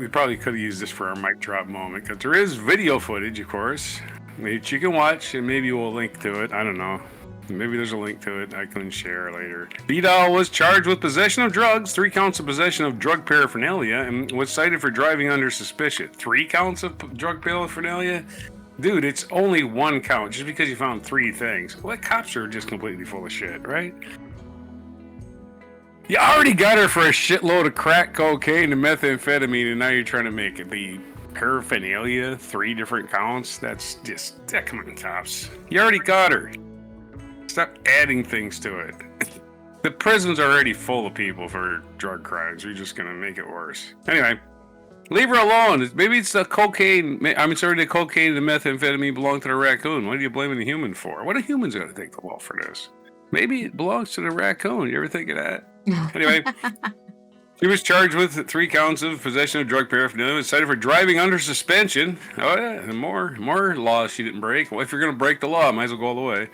B: probably could have used this for our mic drop moment, because there is video footage, of course, which you can watch, and maybe we'll link to it. I don't know. Maybe there's a link to it I can share later. Vidal was charged with possession of drugs, 3 counts of possession of drug paraphernalia, and was cited for driving under suspicion. 3 counts of drug paraphernalia? Dude, it's only 1 count just because you found 3 things. Well, cops are just completely full of shit, right? You already got her for a shitload of crack cocaine and methamphetamine, and now you're trying to make it be paraphernalia, 3 different counts? That's just, come on, cops. You already got her. Stop adding things to it. The prison's already full of people for drug crimes. You're just going to make it worse. Anyway, leave her alone. Maybe it's the cocaine. The cocaine and the methamphetamine belong to the raccoon. What are you blaming the human for? What are humans going to take the law for this? Maybe it belongs to the raccoon. You ever think of that? Anyway, she was charged with 3 counts of possession of drug paraphernalia and cited for driving under suspension. Oh, yeah, and more laws she didn't break. Well, if you're going to break the law, might as well go all the way.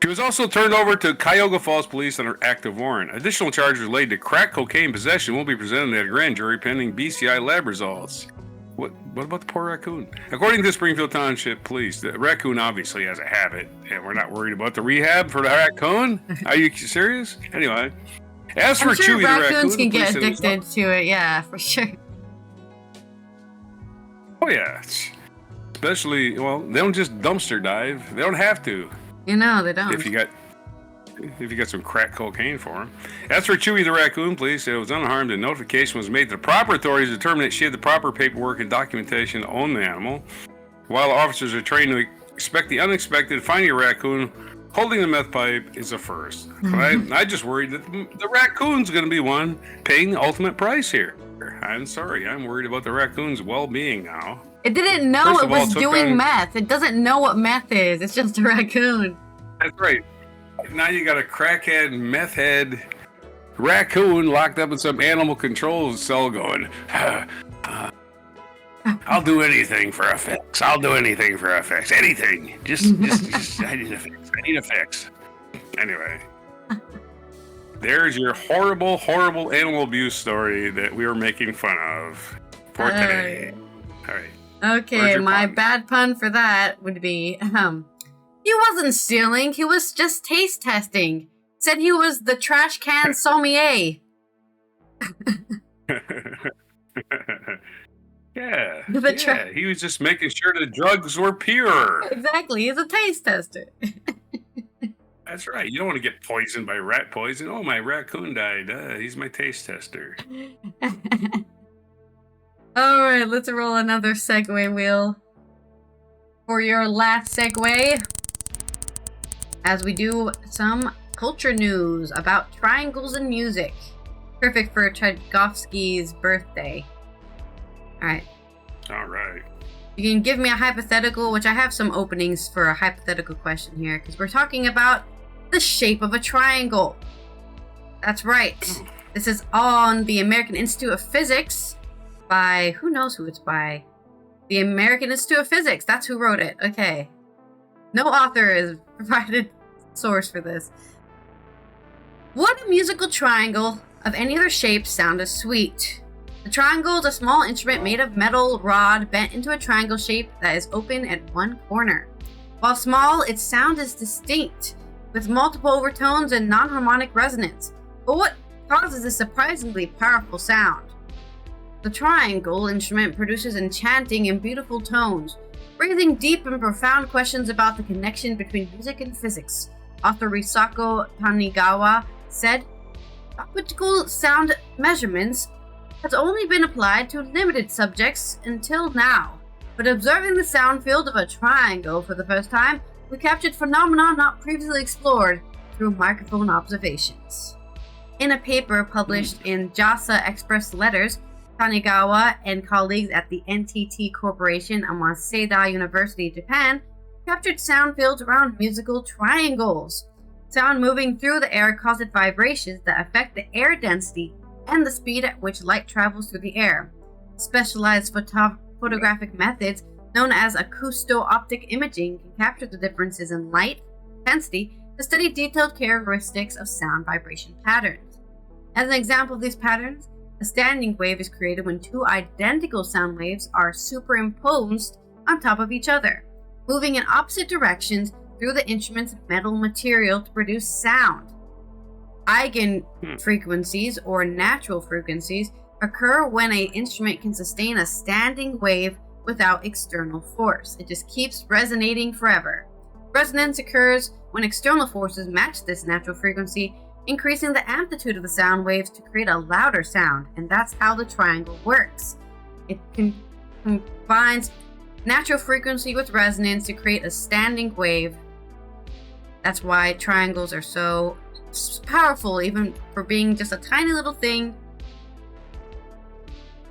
B: She was also turned over to Cuyahoga Falls Police under active warrant. Additional charges related to crack cocaine possession will be presented at a grand jury pending BCI lab results. What about the poor raccoon? According to Springfield Township Police, the raccoon obviously has a habit, and we're not worried about the rehab for the raccoon. Are you serious? Anyway, as for Chewy the raccoon,
A: raccoons can get addicted to it. Yeah, for sure.
B: Oh yeah, especially well, they don't just dumpster dive. They don't have to.
A: You know, they don't.
B: If you got some crack cocaine for him. As for Chewy the raccoon, police said it was unharmed and notification was made to the proper authorities to determine that she had the proper paperwork and documentation to own the animal. While officers are trained to expect the unexpected, finding a raccoon holding the meth pipe is a first. I just worried that the raccoon's going to be one paying the ultimate price here. I'm sorry. I'm worried about the raccoon's well-being now.
A: It didn't know it was doing meth. It doesn't know what meth is. It's just a raccoon.
B: That's right. Now you got a crackhead, meth head raccoon locked up in some animal control cell going, I'll do anything for a fix. I'll do anything for a fix. Anything. Just I need a fix. I need a fix. Anyway. There's your horrible, horrible animal abuse story that we were making fun of for today. All right.
A: Okay, my bad pun for that would be, he wasn't stealing, he was just taste testing. Said he was the trash can sommelier.
B: Yeah, he was just making sure the drugs were pure.
A: Exactly, he's a taste tester.
B: That's right, you don't want to get poisoned by rat poison. Oh, my raccoon died. He's my taste tester.
A: All right, let's roll another segue wheel for your last segue as we do some culture news about triangles in music. Perfect for Tchaikovsky's birthday. All right. You can give me a hypothetical, which I have some openings for a hypothetical question here because we're talking about the shape of a triangle. That's right. This is on the American Institute of Physics. By who knows who it's by? The American Institute of Physics. That's who wrote it. Okay. No author is provided source for this. Would a musical triangle of any other shape sound as sweet? The triangle is a small instrument made of metal rod bent into a triangle shape that is open at one corner. While small, its sound is distinct, with multiple overtones and non-harmonic resonance. But what causes this surprisingly powerful sound? The triangle instrument produces enchanting and beautiful tones, raising deep and profound questions about the connection between music and physics. Author Risako Tanigawa said, optical sound measurements has only been applied to limited subjects until now, but observing the sound field of a triangle for the first time, we captured phenomena not previously explored through microphone observations. In a paper published in JASA Express Letters, Tanigawa and colleagues at the NTT Corporation and Waseda University, Japan, captured sound fields around musical triangles. Sound moving through the air causes vibrations that affect the air density and the speed at which light travels through the air. Specialized photographic methods known as acousto-optic imaging can capture the differences in light intensity to study detailed characteristics of sound vibration patterns. As an example of these patterns, a standing wave is created when two identical sound waves are superimposed on top of each other, moving in opposite directions through the instrument's metal material to produce sound. Eigenfrequencies, or natural frequencies, occur when an instrument can sustain a standing wave without external force. It just keeps resonating forever. Resonance occurs when external forces match this natural frequency, increasing the amplitude of the sound waves to create a louder sound, and that's how the triangle works. It combines natural frequency with resonance to create a standing wave. That's why triangles are so powerful, even for being just a tiny little thing.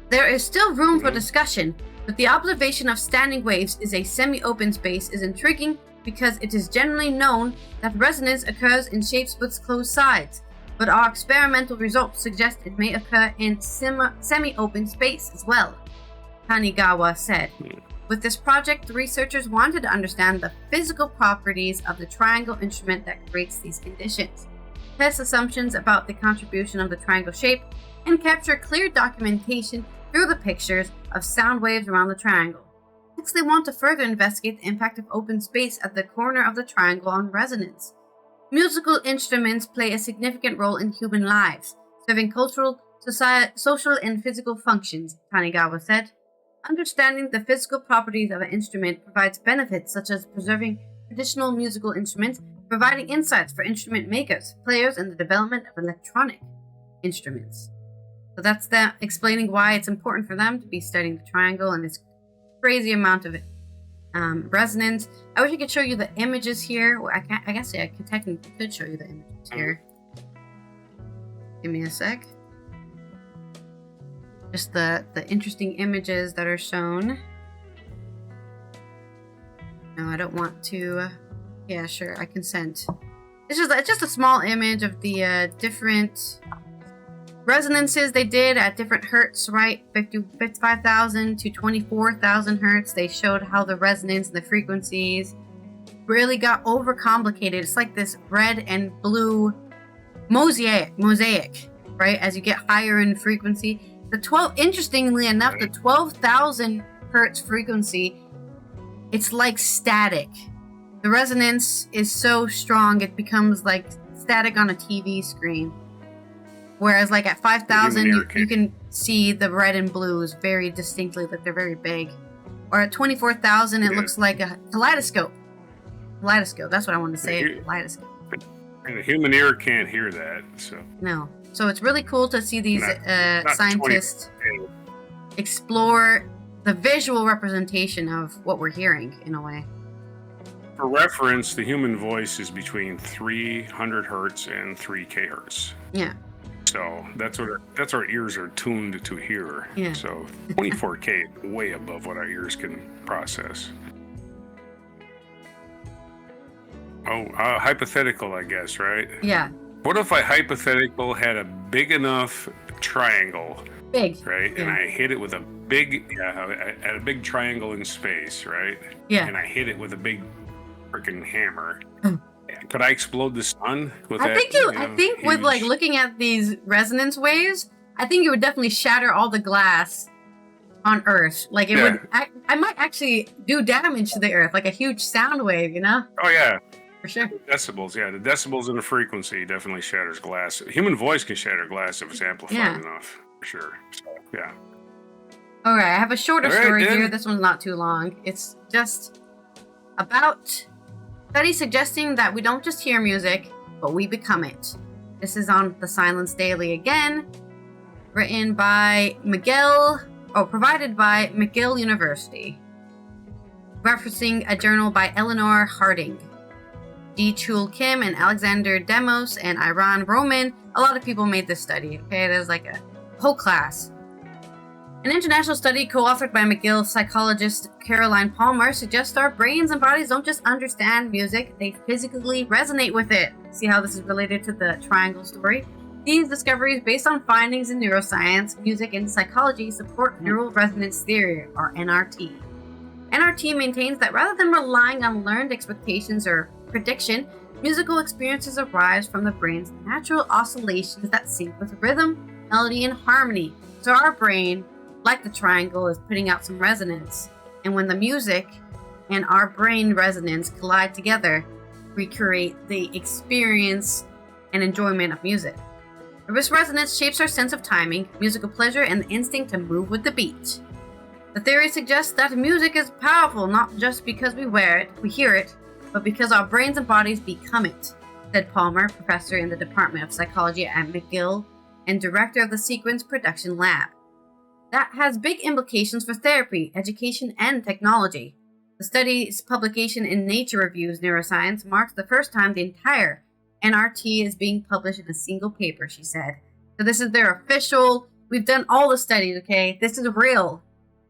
A: There is still room for discussion, but the observation of standing waves is a semi-open space is intriguing because it is generally known that resonance occurs in shapes with closed sides, but our experimental results suggest it may occur in semi-open space as well, Tanigawa said. With this project, the researchers wanted to understand the physical properties of the triangle instrument that creates these conditions, test assumptions about the contribution of the triangle shape, and capture clear documentation through the pictures of sound waves around the triangle. Next, they want to further investigate the impact of open space at the corner of the triangle on resonance. Musical instruments play a significant role in human lives, serving cultural, social, and physical functions, Tanigawa said. Understanding the physical properties of an instrument provides benefits such as preserving traditional musical instruments, providing insights for instrument makers, players, and the development of electronic instruments. So that's them explaining why it's important for them to be studying the triangle and this crazy amount of resonance. I wish I could show you the images here. Well, I guess I could technically show you the images here. Give me a sec. Just the interesting images that are shown. No, I don't want to. Yeah, sure, I consent. It's just a small image of the different resonances they did at different hertz, right? 55,000 to 24,000 hertz. They showed how the resonance and the frequencies really got overcomplicated. It's like this red and blue mosaic, right? As you get higher in frequency. Interestingly enough, the 12,000 hertz frequency, it's like static. The resonance is so strong, it becomes like static on a TV screen. Whereas like at 5,000, you can see the red and blues very distinctly, like they're very big. Or at 24,000, it looks like a kaleidoscope. Kaleidoscope, that's what I wanted to say, kaleidoscope.
B: And the human ear can't hear that, so.
A: No. So it's really cool to see these scientists explore the visual representation of what we're hearing, in a way.
B: For reference, the human voice is between 300 hertz and 3 kHz.
A: Yeah.
B: So that's what our ears are tuned to hear.
A: Yeah.
B: So 24K is way above what our ears can process. Hypothetical, I guess, right?
A: Yeah.
B: What if I hypothetical had a big enough triangle?
A: Big.
B: Right?
A: Yeah.
B: And I hit it with a big, at a big triangle in space, right?
A: Yeah.
B: And I hit it with a big freaking hammer. Could I explode the sun with that?
A: I think with like looking at these resonance waves, I think it would definitely shatter all the glass on Earth. Like it would. I might actually do damage to the Earth, like a huge sound wave. You know?
B: Oh yeah.
A: For sure.
B: The decibels, the decibels in the frequency definitely shatters glass. Human voice can shatter glass if it's amplified enough, for sure. So, yeah.
A: All right, I have a shorter story here. This one's not too long. It's just about studies suggesting that we don't just hear music, but we become it. This is on the Silence Daily again, written by provided by McGill University, referencing a journal by Eleanor Harding. D. Chul Kim and Alexander Demos and Iran Roman. A lot of people made this study, okay? There's like a whole class. An international study co-authored by McGill psychologist Caroline Palmer suggests our brains and bodies don't just understand music, they physically resonate with it. See how this is related to the triangle story? These discoveries, based on findings in neuroscience, music, and psychology, support neural resonance theory, or NRT. NRT maintains that rather than relying on learned expectations or prediction, musical experiences arise from the brain's natural oscillations that sync with rhythm, melody, and harmony. So our brain, like the triangle, is putting out some resonance. And when the music and our brain resonance collide together, we create the experience and enjoyment of music. This resonance shapes our sense of timing, musical pleasure, and the instinct to move with the beat. The theory suggests that music is powerful not just because we hear it, but because our brains and bodies become it, said Palmer, professor in the Department of Psychology at McGill and director of the Sequence Production Lab. That has big implications for therapy, education, and technology. The study's publication in Nature Reviews Neuroscience marks the first time the entire NRT is being published in a single paper, she said. So this is their official, we've done all the studies, okay? This is real.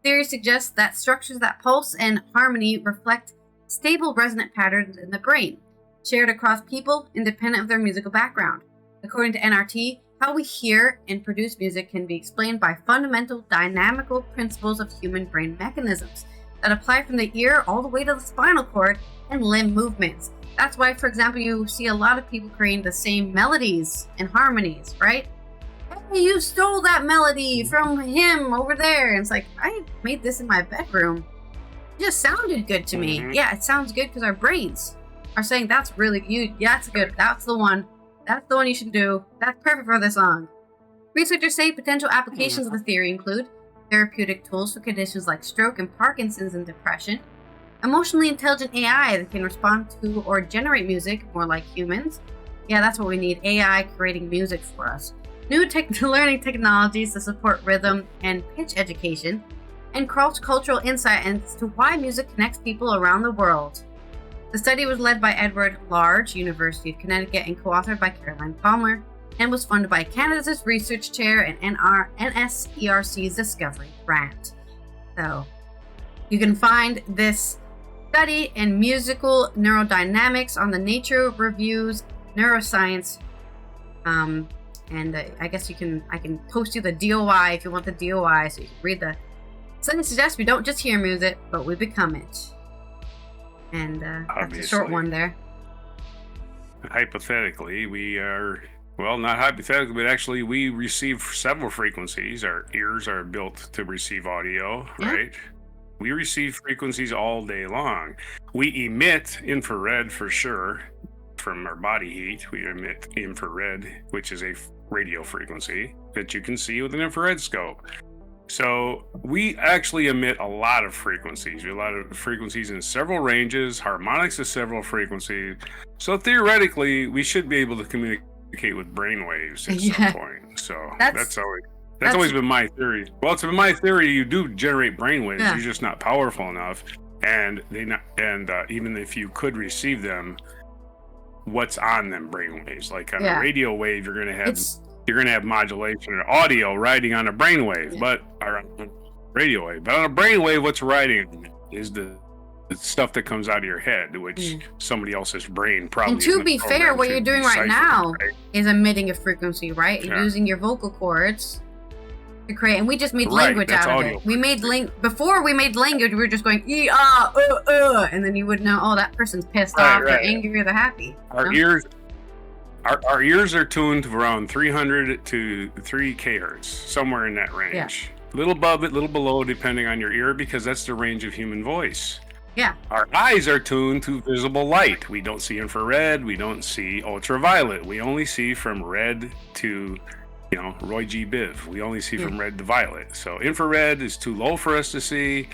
A: Theory suggests that structures that pulse and harmony reflect stable resonant patterns in the brain, shared across people independent of their musical background. According to NRT, how we hear and produce music can be explained by fundamental dynamical principles of human brain mechanisms that apply from the ear all the way to the spinal cord and limb movements. That's why, for example, you see a lot of people creating the same melodies and harmonies, right? Hey, you stole that melody from him over there. And it's like, I made this in my bedroom. It just sounded good to me. Yeah, it sounds good because our brains are saying that's really you. Yeah, that's good. That's the one. That's the one you should do. That's perfect for this song. Researchers say potential applications of the theory include therapeutic tools for conditions like stroke and Parkinson's and depression, emotionally intelligent AI that can respond to or generate music more like humans. Yeah, that's what we need. AI creating music for us. New learning technologies to support rhythm and pitch education, and cross-cultural insight as to why music connects people around the world. The study was led by Edward Large, University of Connecticut, and co-authored by Caroline Palmer, and was funded by Canada's Research Chair and NSERC's Discovery Grant. So, you can find this study in musical neurodynamics on the Nature Reviews Neuroscience. And I guess I can post you the DOI if you want the DOI, so you can read the. Study suggests we don't just hear music, but we become it. And that's a short one there.
B: Hypothetically, we are, well, not hypothetically, but actually we receive several frequencies. Our ears are built to receive audio, right? We receive frequencies all day long. We emit infrared for sure from our body heat. We emit infrared, which is a radio frequency that you can see with an infrared scope. So we actually emit a lot of frequencies. A lot of frequencies in several ranges, harmonics of several frequencies. So theoretically, we should be able to communicate with brainwaves at some point. So that's always been my theory. Well, it's been my theory. You do generate brainwaves. You're just not powerful enough, and even if you could receive them, what's on them brainwaves? Like on a radio wave, you're gonna have modulation or audio riding on a brainwave, but or on a radio wave. But on a brainwave, what's riding is the stuff that comes out of your head, which somebody else's brain probably.
A: And to be fair, what you're doing right now is emitting a frequency, right? You're using your vocal cords to create, and we just made language out of it. We made before we made language, we were just going and then you would know, oh, that person's pissed off, they're angry, or they're happy.
B: Our ears are tuned to around 300 to 3 kHz, somewhere in that range. A little above it, a little below, depending on your ear, because that's the range of human voice. Our eyes are tuned to visible light. We don't see infrared, we don't see ultraviolet. We only see from red to Roy G. Biv. We only see from red to violet. So infrared is too low for us to see.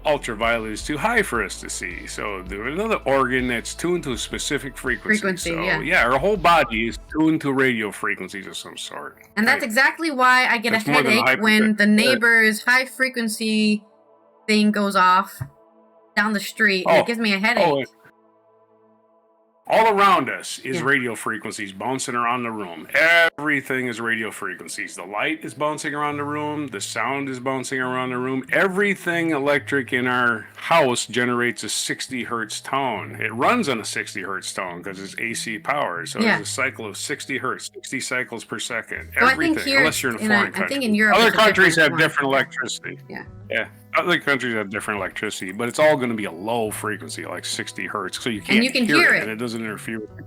B: Ultraviolet is too high for us to see. So there's another organ that's tuned to a specific frequency. Our whole body is tuned to radio frequencies of some sort.
A: And that's exactly why I get a headache when the neighbor's high frequency thing goes off down the street. And it gives me a headache.
B: All around us is radio frequencies bouncing around the room. Everything is radio frequencies. The light is bouncing around the room. The sound is bouncing around the room. Everything electric in our house generates a 60 hertz tone. It runs on a 60 hertz tone because it's AC power. So it's a cycle of 60 hertz, 60 cycles per second. Everything, unless you're in a foreign country.
A: I think in Europe,
B: other countries have different electricity. Other countries have different electricity, but it's all going to be a low frequency, like 60 hertz, so you can't hear it, and it doesn't interfere with it.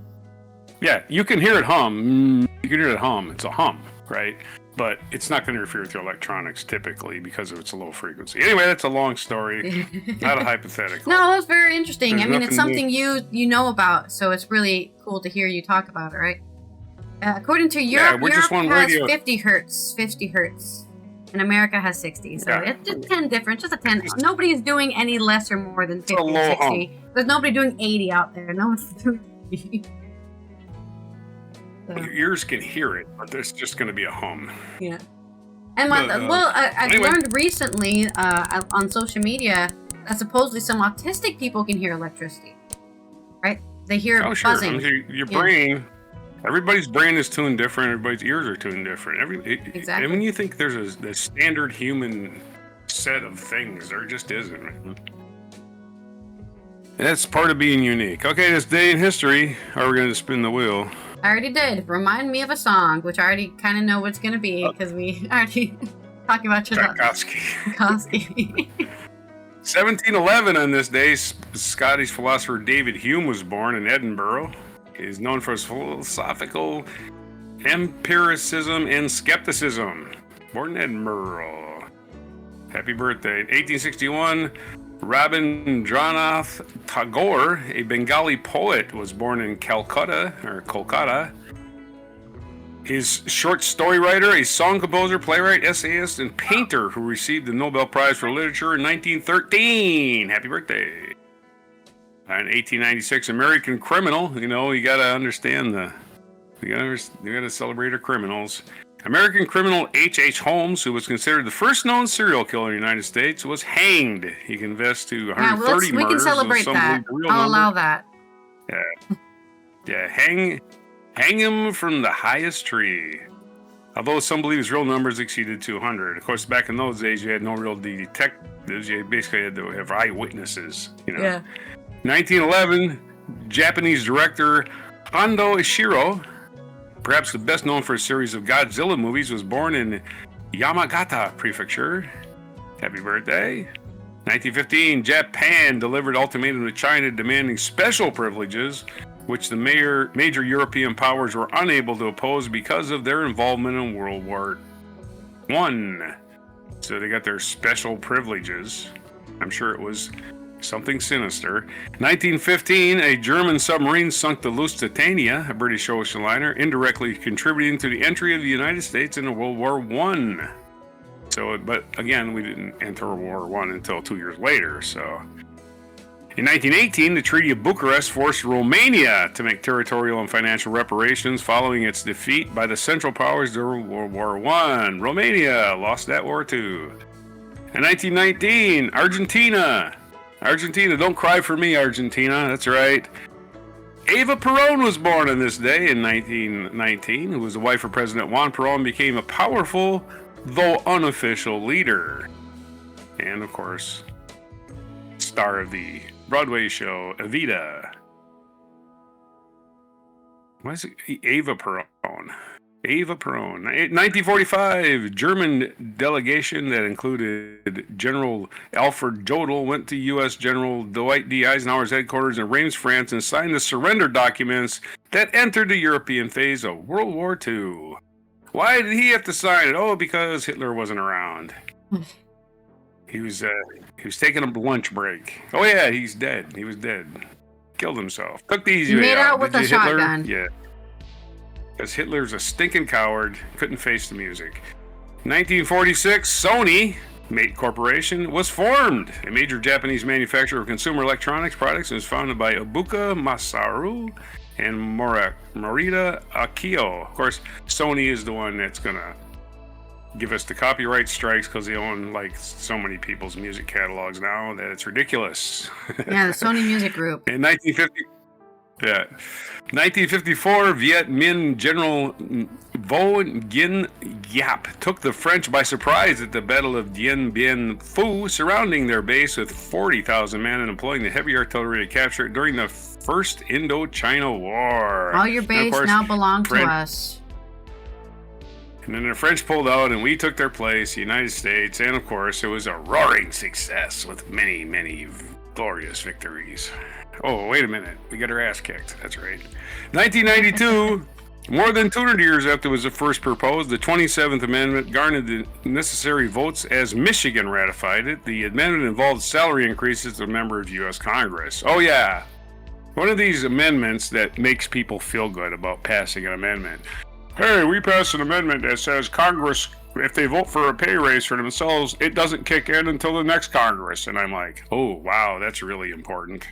B: Yeah, you can hear it hum. You can hear it hum. It's a hum, right? But it's not going to interfere with your electronics typically because of its low frequency. Anyway, that's a long story, not a hypothetical.
A: No, that's very interesting. It's something you know about, so it's really cool to hear you talk about it, right? According to Europe, Europe has 50 hertz. 50 hertz. And America has 60, so it's just 10 different, just a 10. Nobody is doing any less or more than 50 or 60. There's nobody doing 80 out there. No one's doing 80. So.
B: Your ears can hear it, but there's just going to be a hum.
A: Yeah. And I learned recently on social media that supposedly some autistic people can hear electricity. Right? They hear buzzing.
B: I mean, your brain, everybody's brain is tuned different. Everybody's ears are tuned different.
A: Exactly.
B: And when you think there's a standard human set of things, there just isn't. Man. That's part of being unique. Okay, this day in history. Are we going to spin the wheel?
A: I already did. Remind me of a song, which I already kind of know what's going to be because we already talking about
B: Tchaikovsky.
A: 1711
B: on this day, Scottish philosopher David Hume was born in Edinburgh. He is known for his philosophical empiricism and skepticism. Born in Edinburgh. Happy birthday. In 1861, Rabindranath Tagore, a Bengali poet, was born in Kolkata. His short story writer, a song composer, playwright, essayist, and painter who received the Nobel Prize for Literature in 1913. Happy birthday. In 1896, American criminal. You know, you gotta understand you gotta celebrate our criminals. American criminal H.H. Holmes, who was considered the first known serial killer in the United States, was hanged. He confessed to 130 murders.
A: We can celebrate that. I'll allow that.
B: Yeah. Hang him from the highest tree. Although some believe his real numbers exceeded 200. Of course, back in those days, you had no real detectives. You basically had to have eyewitnesses. You know.
A: Yeah.
B: 1911, Japanese director Hondo Ishiro, perhaps the best known for a series of Godzilla movies, was born in Yamagata Prefecture. Happy birthday. 1915, Japan delivered ultimatum to China demanding special privileges, which the major European powers were unable to oppose because of their involvement in World War I. So they got their special privileges. I'm sure it was something sinister. 1915, a German submarine sunk the Lusitania, a British ocean liner, indirectly contributing to the entry of the United States into World War I. So, but again, we didn't enter World War I until 2 years later. So, in 1918, the Treaty of Bucharest forced Romania to make territorial and financial reparations following its defeat by the Central Powers during World War I. Romania lost that war too. In 1919, Argentina, don't cry for me, Argentina. That's right. Eva Perón was born on this day in 1919, who was the wife of President Juan Perón, became a powerful, though unofficial, leader. And, of course, star of the Broadway show, Evita. Why is it Eva Perón? Eva Perón. 1945, German delegation that included General Alfred Jodl went to U.S. General Dwight D. Eisenhower's headquarters in Reims, France, and signed the surrender documents that entered the European phase of World War II. Why did he have to sign it? Oh, because Hitler wasn't around. He was taking a lunch break. Oh yeah, he's dead. He was dead. Killed himself. Took the easy way out.
A: Made out with a shotgun.
B: Yeah. Because Hitler's a stinking coward, couldn't face the music. 1946, Sony Corporation was formed, a major Japanese manufacturer of consumer electronics products, and was founded by Ibuka Masaru and Morita Akio. Of course, Sony is the one that's gonna give us the copyright strikes because they own like so many people's music catalogs now that it's ridiculous.
A: Yeah, the Sony Music Group.
B: In 1954, Viet Minh General Vo Nguyen Giap took the French by surprise at the Battle of Dien Bien Phu, surrounding their base with 40,000 men and employing the heavy artillery to capture it during the First Indochina War.
A: All your base now belong to us.
B: And then the French pulled out and we took their place, the United States, and of course it was a roaring success with many, many glorious victories. Oh, wait a minute. We got our ass kicked. That's right. 1992, more than 200 years after it was first proposed, the 27th Amendment garnered the necessary votes as Michigan ratified it. The amendment involved salary increases to members of U.S. Congress. Oh, yeah. One of these amendments that makes people feel good about passing an amendment. Hey, we passed an amendment that says Congress, if they vote for a pay raise for themselves, it doesn't kick in until the next Congress. And I'm like, oh, wow, that's really important.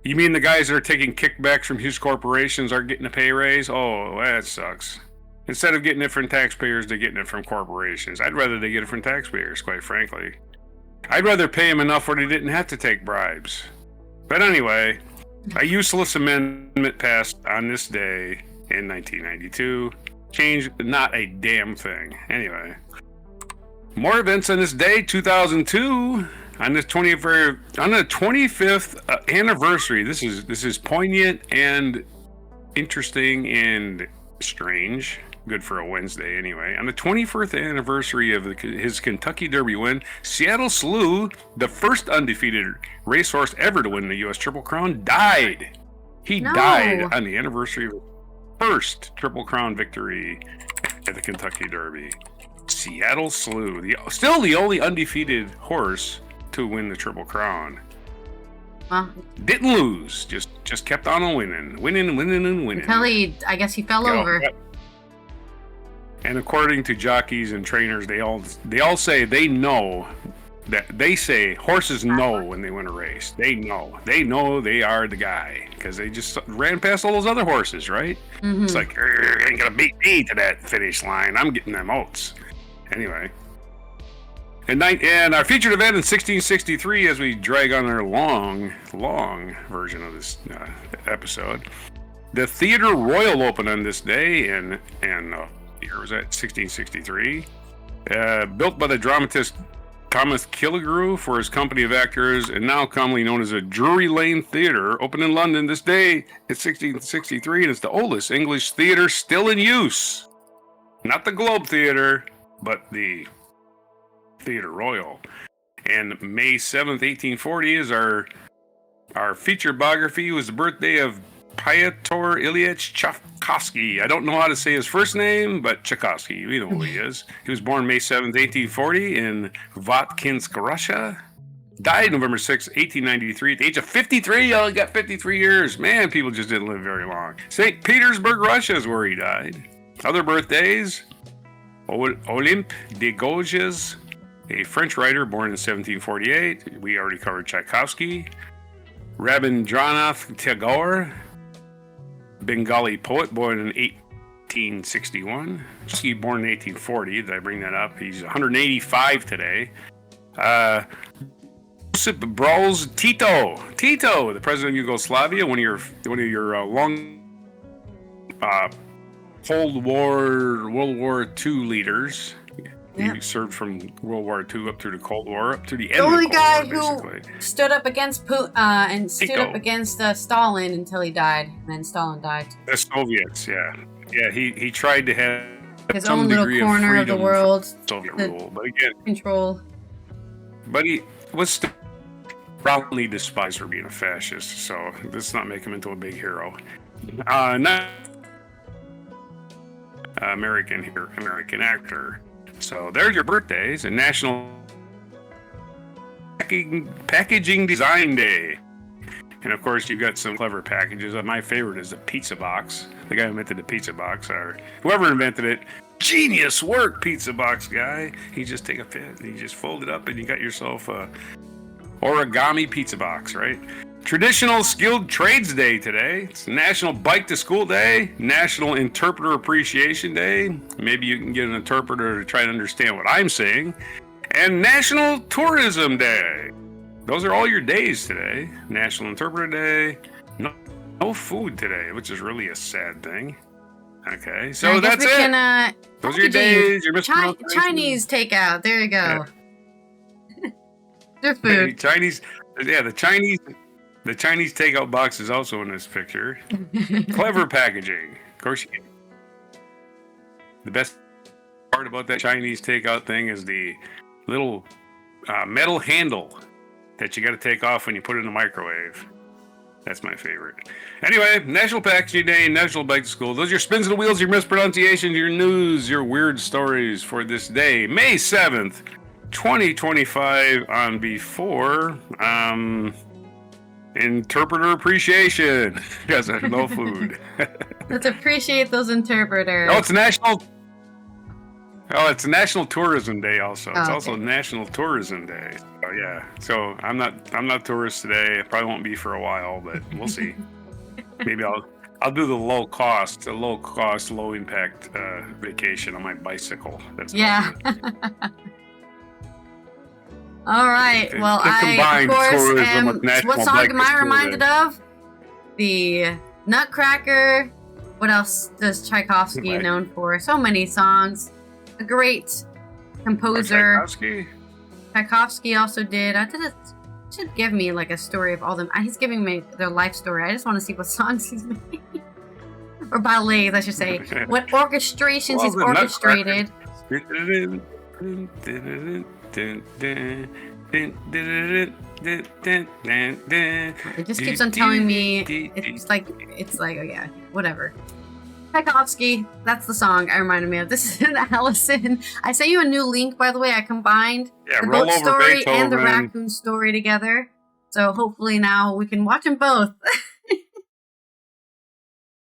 B: You mean the guys that are taking kickbacks from huge corporations aren't getting a pay raise? Oh, that sucks. Instead of getting it from taxpayers, they're getting it from corporations. I'd rather they get it from taxpayers, quite frankly. I'd rather pay them enough where they didn't have to take bribes. But anyway, A useless amendment passed on this day in 1992. Changed not a damn thing. Anyway. More events on this day, 2002. On the 25th anniversary. This is poignant and interesting and strange. Good for a Wednesday, anyway. On the 21st anniversary of his Kentucky Derby win, Seattle Slew, the first undefeated racehorse ever to win the U.S. Triple Crown, died. He died on the anniversary of his first Triple Crown victory at the Kentucky Derby. Seattle Slew, still the only undefeated horse to win the Triple Crown. Didn't lose, just kept on winning. Until
A: I guess he fell over.
B: And according to jockeys and trainers, they all say they know that horses know when they win a race. They know they are the guy because they just ran past all those other horses, right? Mm-hmm. It's like, you ain't gonna beat me to that finish line. I'm getting them oats. Anyway. And our featured event in 1663, as we drag on our long version of this episode, the Theatre Royal opened on this day in year was that 1663, built by the dramatist Thomas Killigrew for his company of actors, and now commonly known as a Drury Lane Theatre, opened in London this day in 1663, and it's the oldest English theatre still in use. Not the Globe Theatre, but the Theatre Royal. And May 7th, 1840 is our feature biography. It was the birthday of Pyotr Ilyich Tchaikovsky. I don't know how to say his first name, but Tchaikovsky, you know who he is. He was born May 7th, 1840 in Votkinsk, Russia. Died November 6th, 1893 at the age of 53. Oh, he got 53 years. Man, people just didn't live very long. St. Petersburg, Russia is where he died. Other birthdays, Olympe de Gouges, a French writer born in 1748. We already covered Tchaikovsky. Rabindranath Tagore, Bengali poet born in 1861. He born in 1840. Did I bring that up? He's 185 today. Josip Broz Tito, the president of Yugoslavia, one of your long World War II leaders. Yep. He served from World War II up through the Cold War, up to the end of the Cold War, basically. The only guy
A: who stood up against Putin and stood up against Stalin until he died, and then Stalin died.
B: The Soviets, yeah. Yeah, he tried to have
A: his own little corner of the world.
B: Soviet rule, but again...
A: Control.
B: But he was still roundly despised for being a fascist, so let's not make him into a big hero. Not American actor. So there's your birthdays and National Packaging Design Day. And of course, you've got some clever packages. My favorite is the pizza box. The guy who invented the pizza box, or whoever invented it, genius work, pizza box guy. You just take a pin, you just fold it up, and you got yourself a origami pizza box, right? Traditional Skilled Trades Day today. It's National Bike to School Day, National Interpreter Appreciation Day. Maybe you can get an interpreter to try to understand what I'm saying. And National Tourism Day. Those are all your days today. National Interpreter Day. No food today, which is really a sad thing. Okay, so that's it. Those are your days. Your
A: Chinese takeout. There you go. Yeah. Their food.
B: The Chinese takeout box is also in this picture. Clever packaging. Of course, the best part about that Chinese takeout thing is the little metal handle that you got to take off when you put it in the microwave. That's my favorite. Anyway, National Packaging Day, National Bike to School. Those are your spins of the wheels, your mispronunciations, your news, your weird stories for this day. May 7th, 2025 on Before. Interpreter appreciation. Yes, there's no food.
A: Let's appreciate those interpreters.
B: It's National Tourism Day also. It's also National Tourism Day. So yeah. So I'm not tourist today. I probably won't be for a while, but we'll see. Maybe I'll do the low cost, low impact vacation on my bicycle. That's
A: All right. Well, I of course am. What song am I reminded of? the Nutcracker. What else does Tchaikovsky known for? So many songs. A great composer. Tchaikovsky also did. Should give me like a story of all them. He's giving me their life story. I just want to see what songs he's made. Or ballets, I should say. What orchestrations he's orchestrated. It just keeps on telling me it's like oh yeah, whatever. Tchaikovsky, that's the song I reminded me of. This is Allison. I sent you a new link, by the way. I combined the boat story
B: Beethoven.
A: and the raccoon story together. So hopefully now we can watch them both.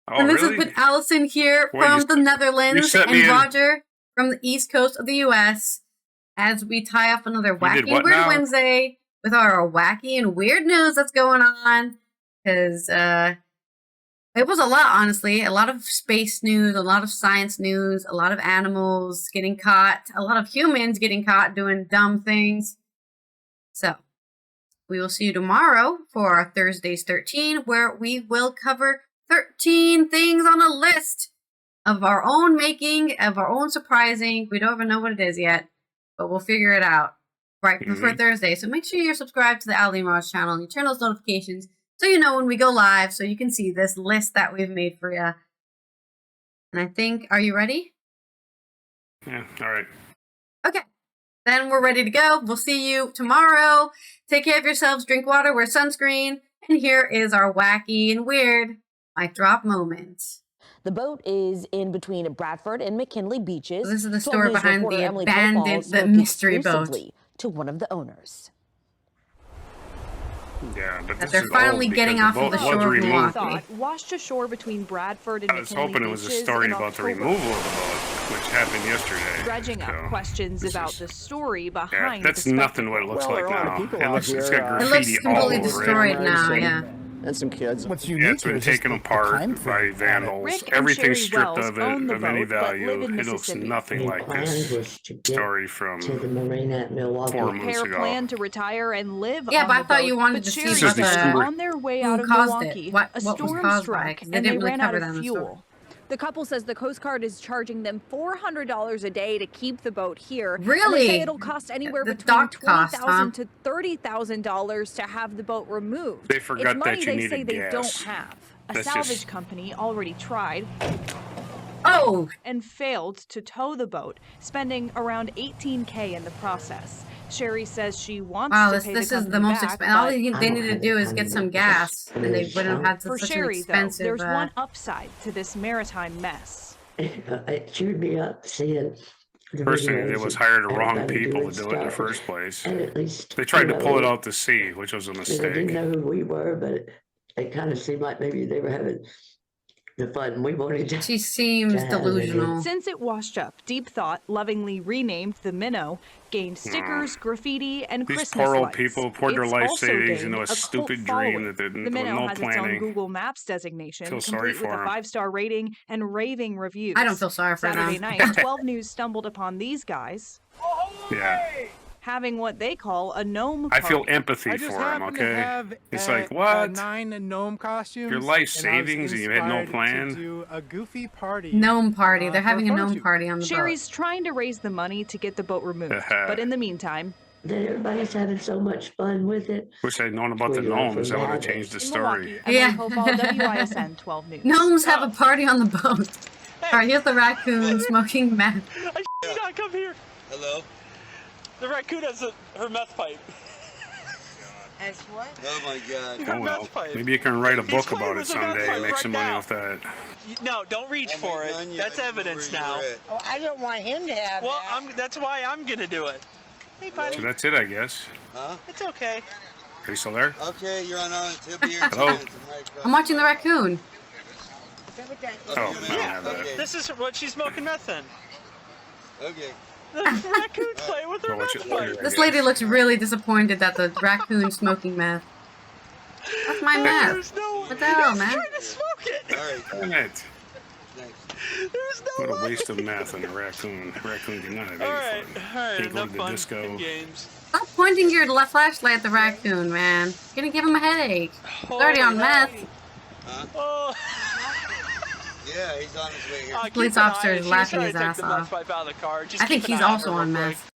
A: And this has been Allison here from the Netherlands and Roger from the East Coast of the U.S. as we tie off another Wacky and Weird Wednesday with our wacky and weird news that's going on. Because it was a lot, honestly. A lot of space news, a lot of science news, a lot of animals getting caught, a lot of humans getting caught doing dumb things. So, we will see you tomorrow for our Thursdays 13, where we will cover 13 things on a list of our own making, of our own surprising. We don't even know what it is yet, but we'll figure it out right before Thursday. So make sure you're subscribed to the Ali Mirage channel and you turn those notifications so you know when we go live, so you can see this list that we've made for you. And I think, are you ready?
B: Yeah, all right.
A: Okay, then we're ready to go. We'll see you tomorrow. Take care of yourselves, drink water, wear sunscreen, and here is our wacky and weird mic drop moment.
C: The boat is in between Bradford and McKinley beaches.
A: This is the story behind the abandoned, the mystery boat.
C: To one of the owners.
B: Yeah, but
A: they're finally getting off of the shore of Milwaukee.
D: Washed ashore between Bradford and
B: I was hoping it was a story about the removal of the boat, which happened yesterday.
D: Dredging up questions about the story behind.
B: That's nothing what it looks like now. It's got graffiti
A: it looks completely
B: all
A: destroyed
B: over
A: now. Yeah.
E: And some kids.
B: What's unique it's been taken apart by vandals. Everything's stripped of it of any value. It looks nothing like this story from
F: the marina at Milwaukee.
B: 4 months ago.
D: Plan to retire and live.
A: Yeah, but I thought you wanted to see what
D: on their way out of Milwaukee.
A: What was caused by it? They didn't really cover that in the story.
G: The couple says the Coast Guard is charging them $400 a day to keep the boat here.
A: Really?
G: And they say it'll cost anywhere between $20,000 to $30,000 to have the boat removed.
B: They forgot
G: it's money
B: that you
G: they
B: needed
G: say they
B: gas.
G: don't have.
D: A salvage company already tried and failed to tow the boat, spending around $18,000 in the process. Sherry says she wants to pay
A: this
D: the
A: is the most
D: back,
A: expensive. All they need to do is get some gas, and they wouldn't have
D: for
A: such
D: Sherry,
A: an expensive.
D: Though, there's one upside to this maritime mess.
F: It cheered me up seeing.
B: First thing they did was hire the wrong people to do it in the first place. They tried to pull it out to sea, which was a mistake.
F: They didn't know who we were, but it kind of seemed like maybe they were having the fun we wanted to.
A: She seems delusional.
D: Since it washed up, Deep Thought, lovingly renamed the Minnow, gained stickers, graffiti, and
B: These
D: Christmas
B: poor old
D: lights.
B: people poured their
D: It's
B: life
D: also
B: savings
D: gained
B: into a stupid dream that they didn't
D: The
B: with
D: Minnow
B: no
D: has
B: planning.
D: its own Google Maps designation,
B: Feel sorry
D: complete with
B: for
D: a
B: 'em.
D: 5-star rating and raving reviews.
A: I don't feel sorry for
D: Saturday
A: them.
D: night, 12 News stumbled upon these guys
B: Yeah.
D: having what they call a gnome
B: I
D: party.
B: feel empathy for him, okay? It's like, what?
H: 9 gnome costumes.
B: Your life savings and you had no plan?
H: To do a goofy party.
A: Gnome party. They're having a gnome party on the
D: Sherry's trying to raise the money to get the boat removed, but in the meantime,
F: Everybody's having so much fun with it.
B: Wish I'd known about the gnomes. That would have changed the
D: in
B: story.
D: Milwaukee, Emily Hopal, WISN 12 News.
A: Gnomes have a party on the boat. All right, here's the raccoon smoking meth.
I: I not come here.
J: Hello?
I: The raccoon has her meth pipe.
F: As what?
J: Oh my god.
I: Her
B: Oh well,
I: meth pipe.
B: maybe you can write a book
I: playing
B: about it
I: with her meth
B: someday
I: pipe
B: and make
I: right
B: some money
I: now.
B: off that.
I: No, don't reach for it. That's evidence now.
F: Oh, I don't want him to have
I: Well, that's why I'm gonna do it. Hey, buddy.
B: So that's it, I guess.
J: Huh?
I: It's okay.
B: Are you still there?
J: Okay, you're on orange. He'll be here in 2
B: Hello?
J: minutes.
A: I'm watching the raccoon.
B: Oh, I don't have that.
J: Okay.
I: This is what she's smoking meth in.
J: Okay.
I: The raccoon's playing with her
B: Go watch
I: meth
B: it
I: pipe.
B: later, I
A: This
B: guess.
A: lady looks really disappointed that the raccoon's smoking meth. That's my meth.
I: There's no.
A: What the hell,
I: He's
A: man?
I: trying to smoke it.
J: All right.
B: Damn it.
J: Thanks.
I: There's no.
B: What a waste of meth on a raccoon. A raccoon cannot have
I: All
B: any
I: right,
B: fun.
I: all right.
B: Can't go
I: Enough
B: to the
I: fun
B: disco.
I: and games.
A: Stop pointing your flashlight at the raccoon, man. You're gonna give him a headache. He's already on meth.
J: Huh?
I: Oh.
J: Yeah, he's on his way here.
A: Police officer is laughing his ass off. I think he's also on meth.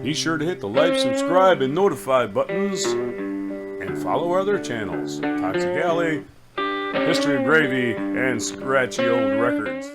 B: Be sure to hit the like, subscribe, and notify buttons, and follow our other channels, Toxic Alley, History of Gravy, and Scratchy Old Records.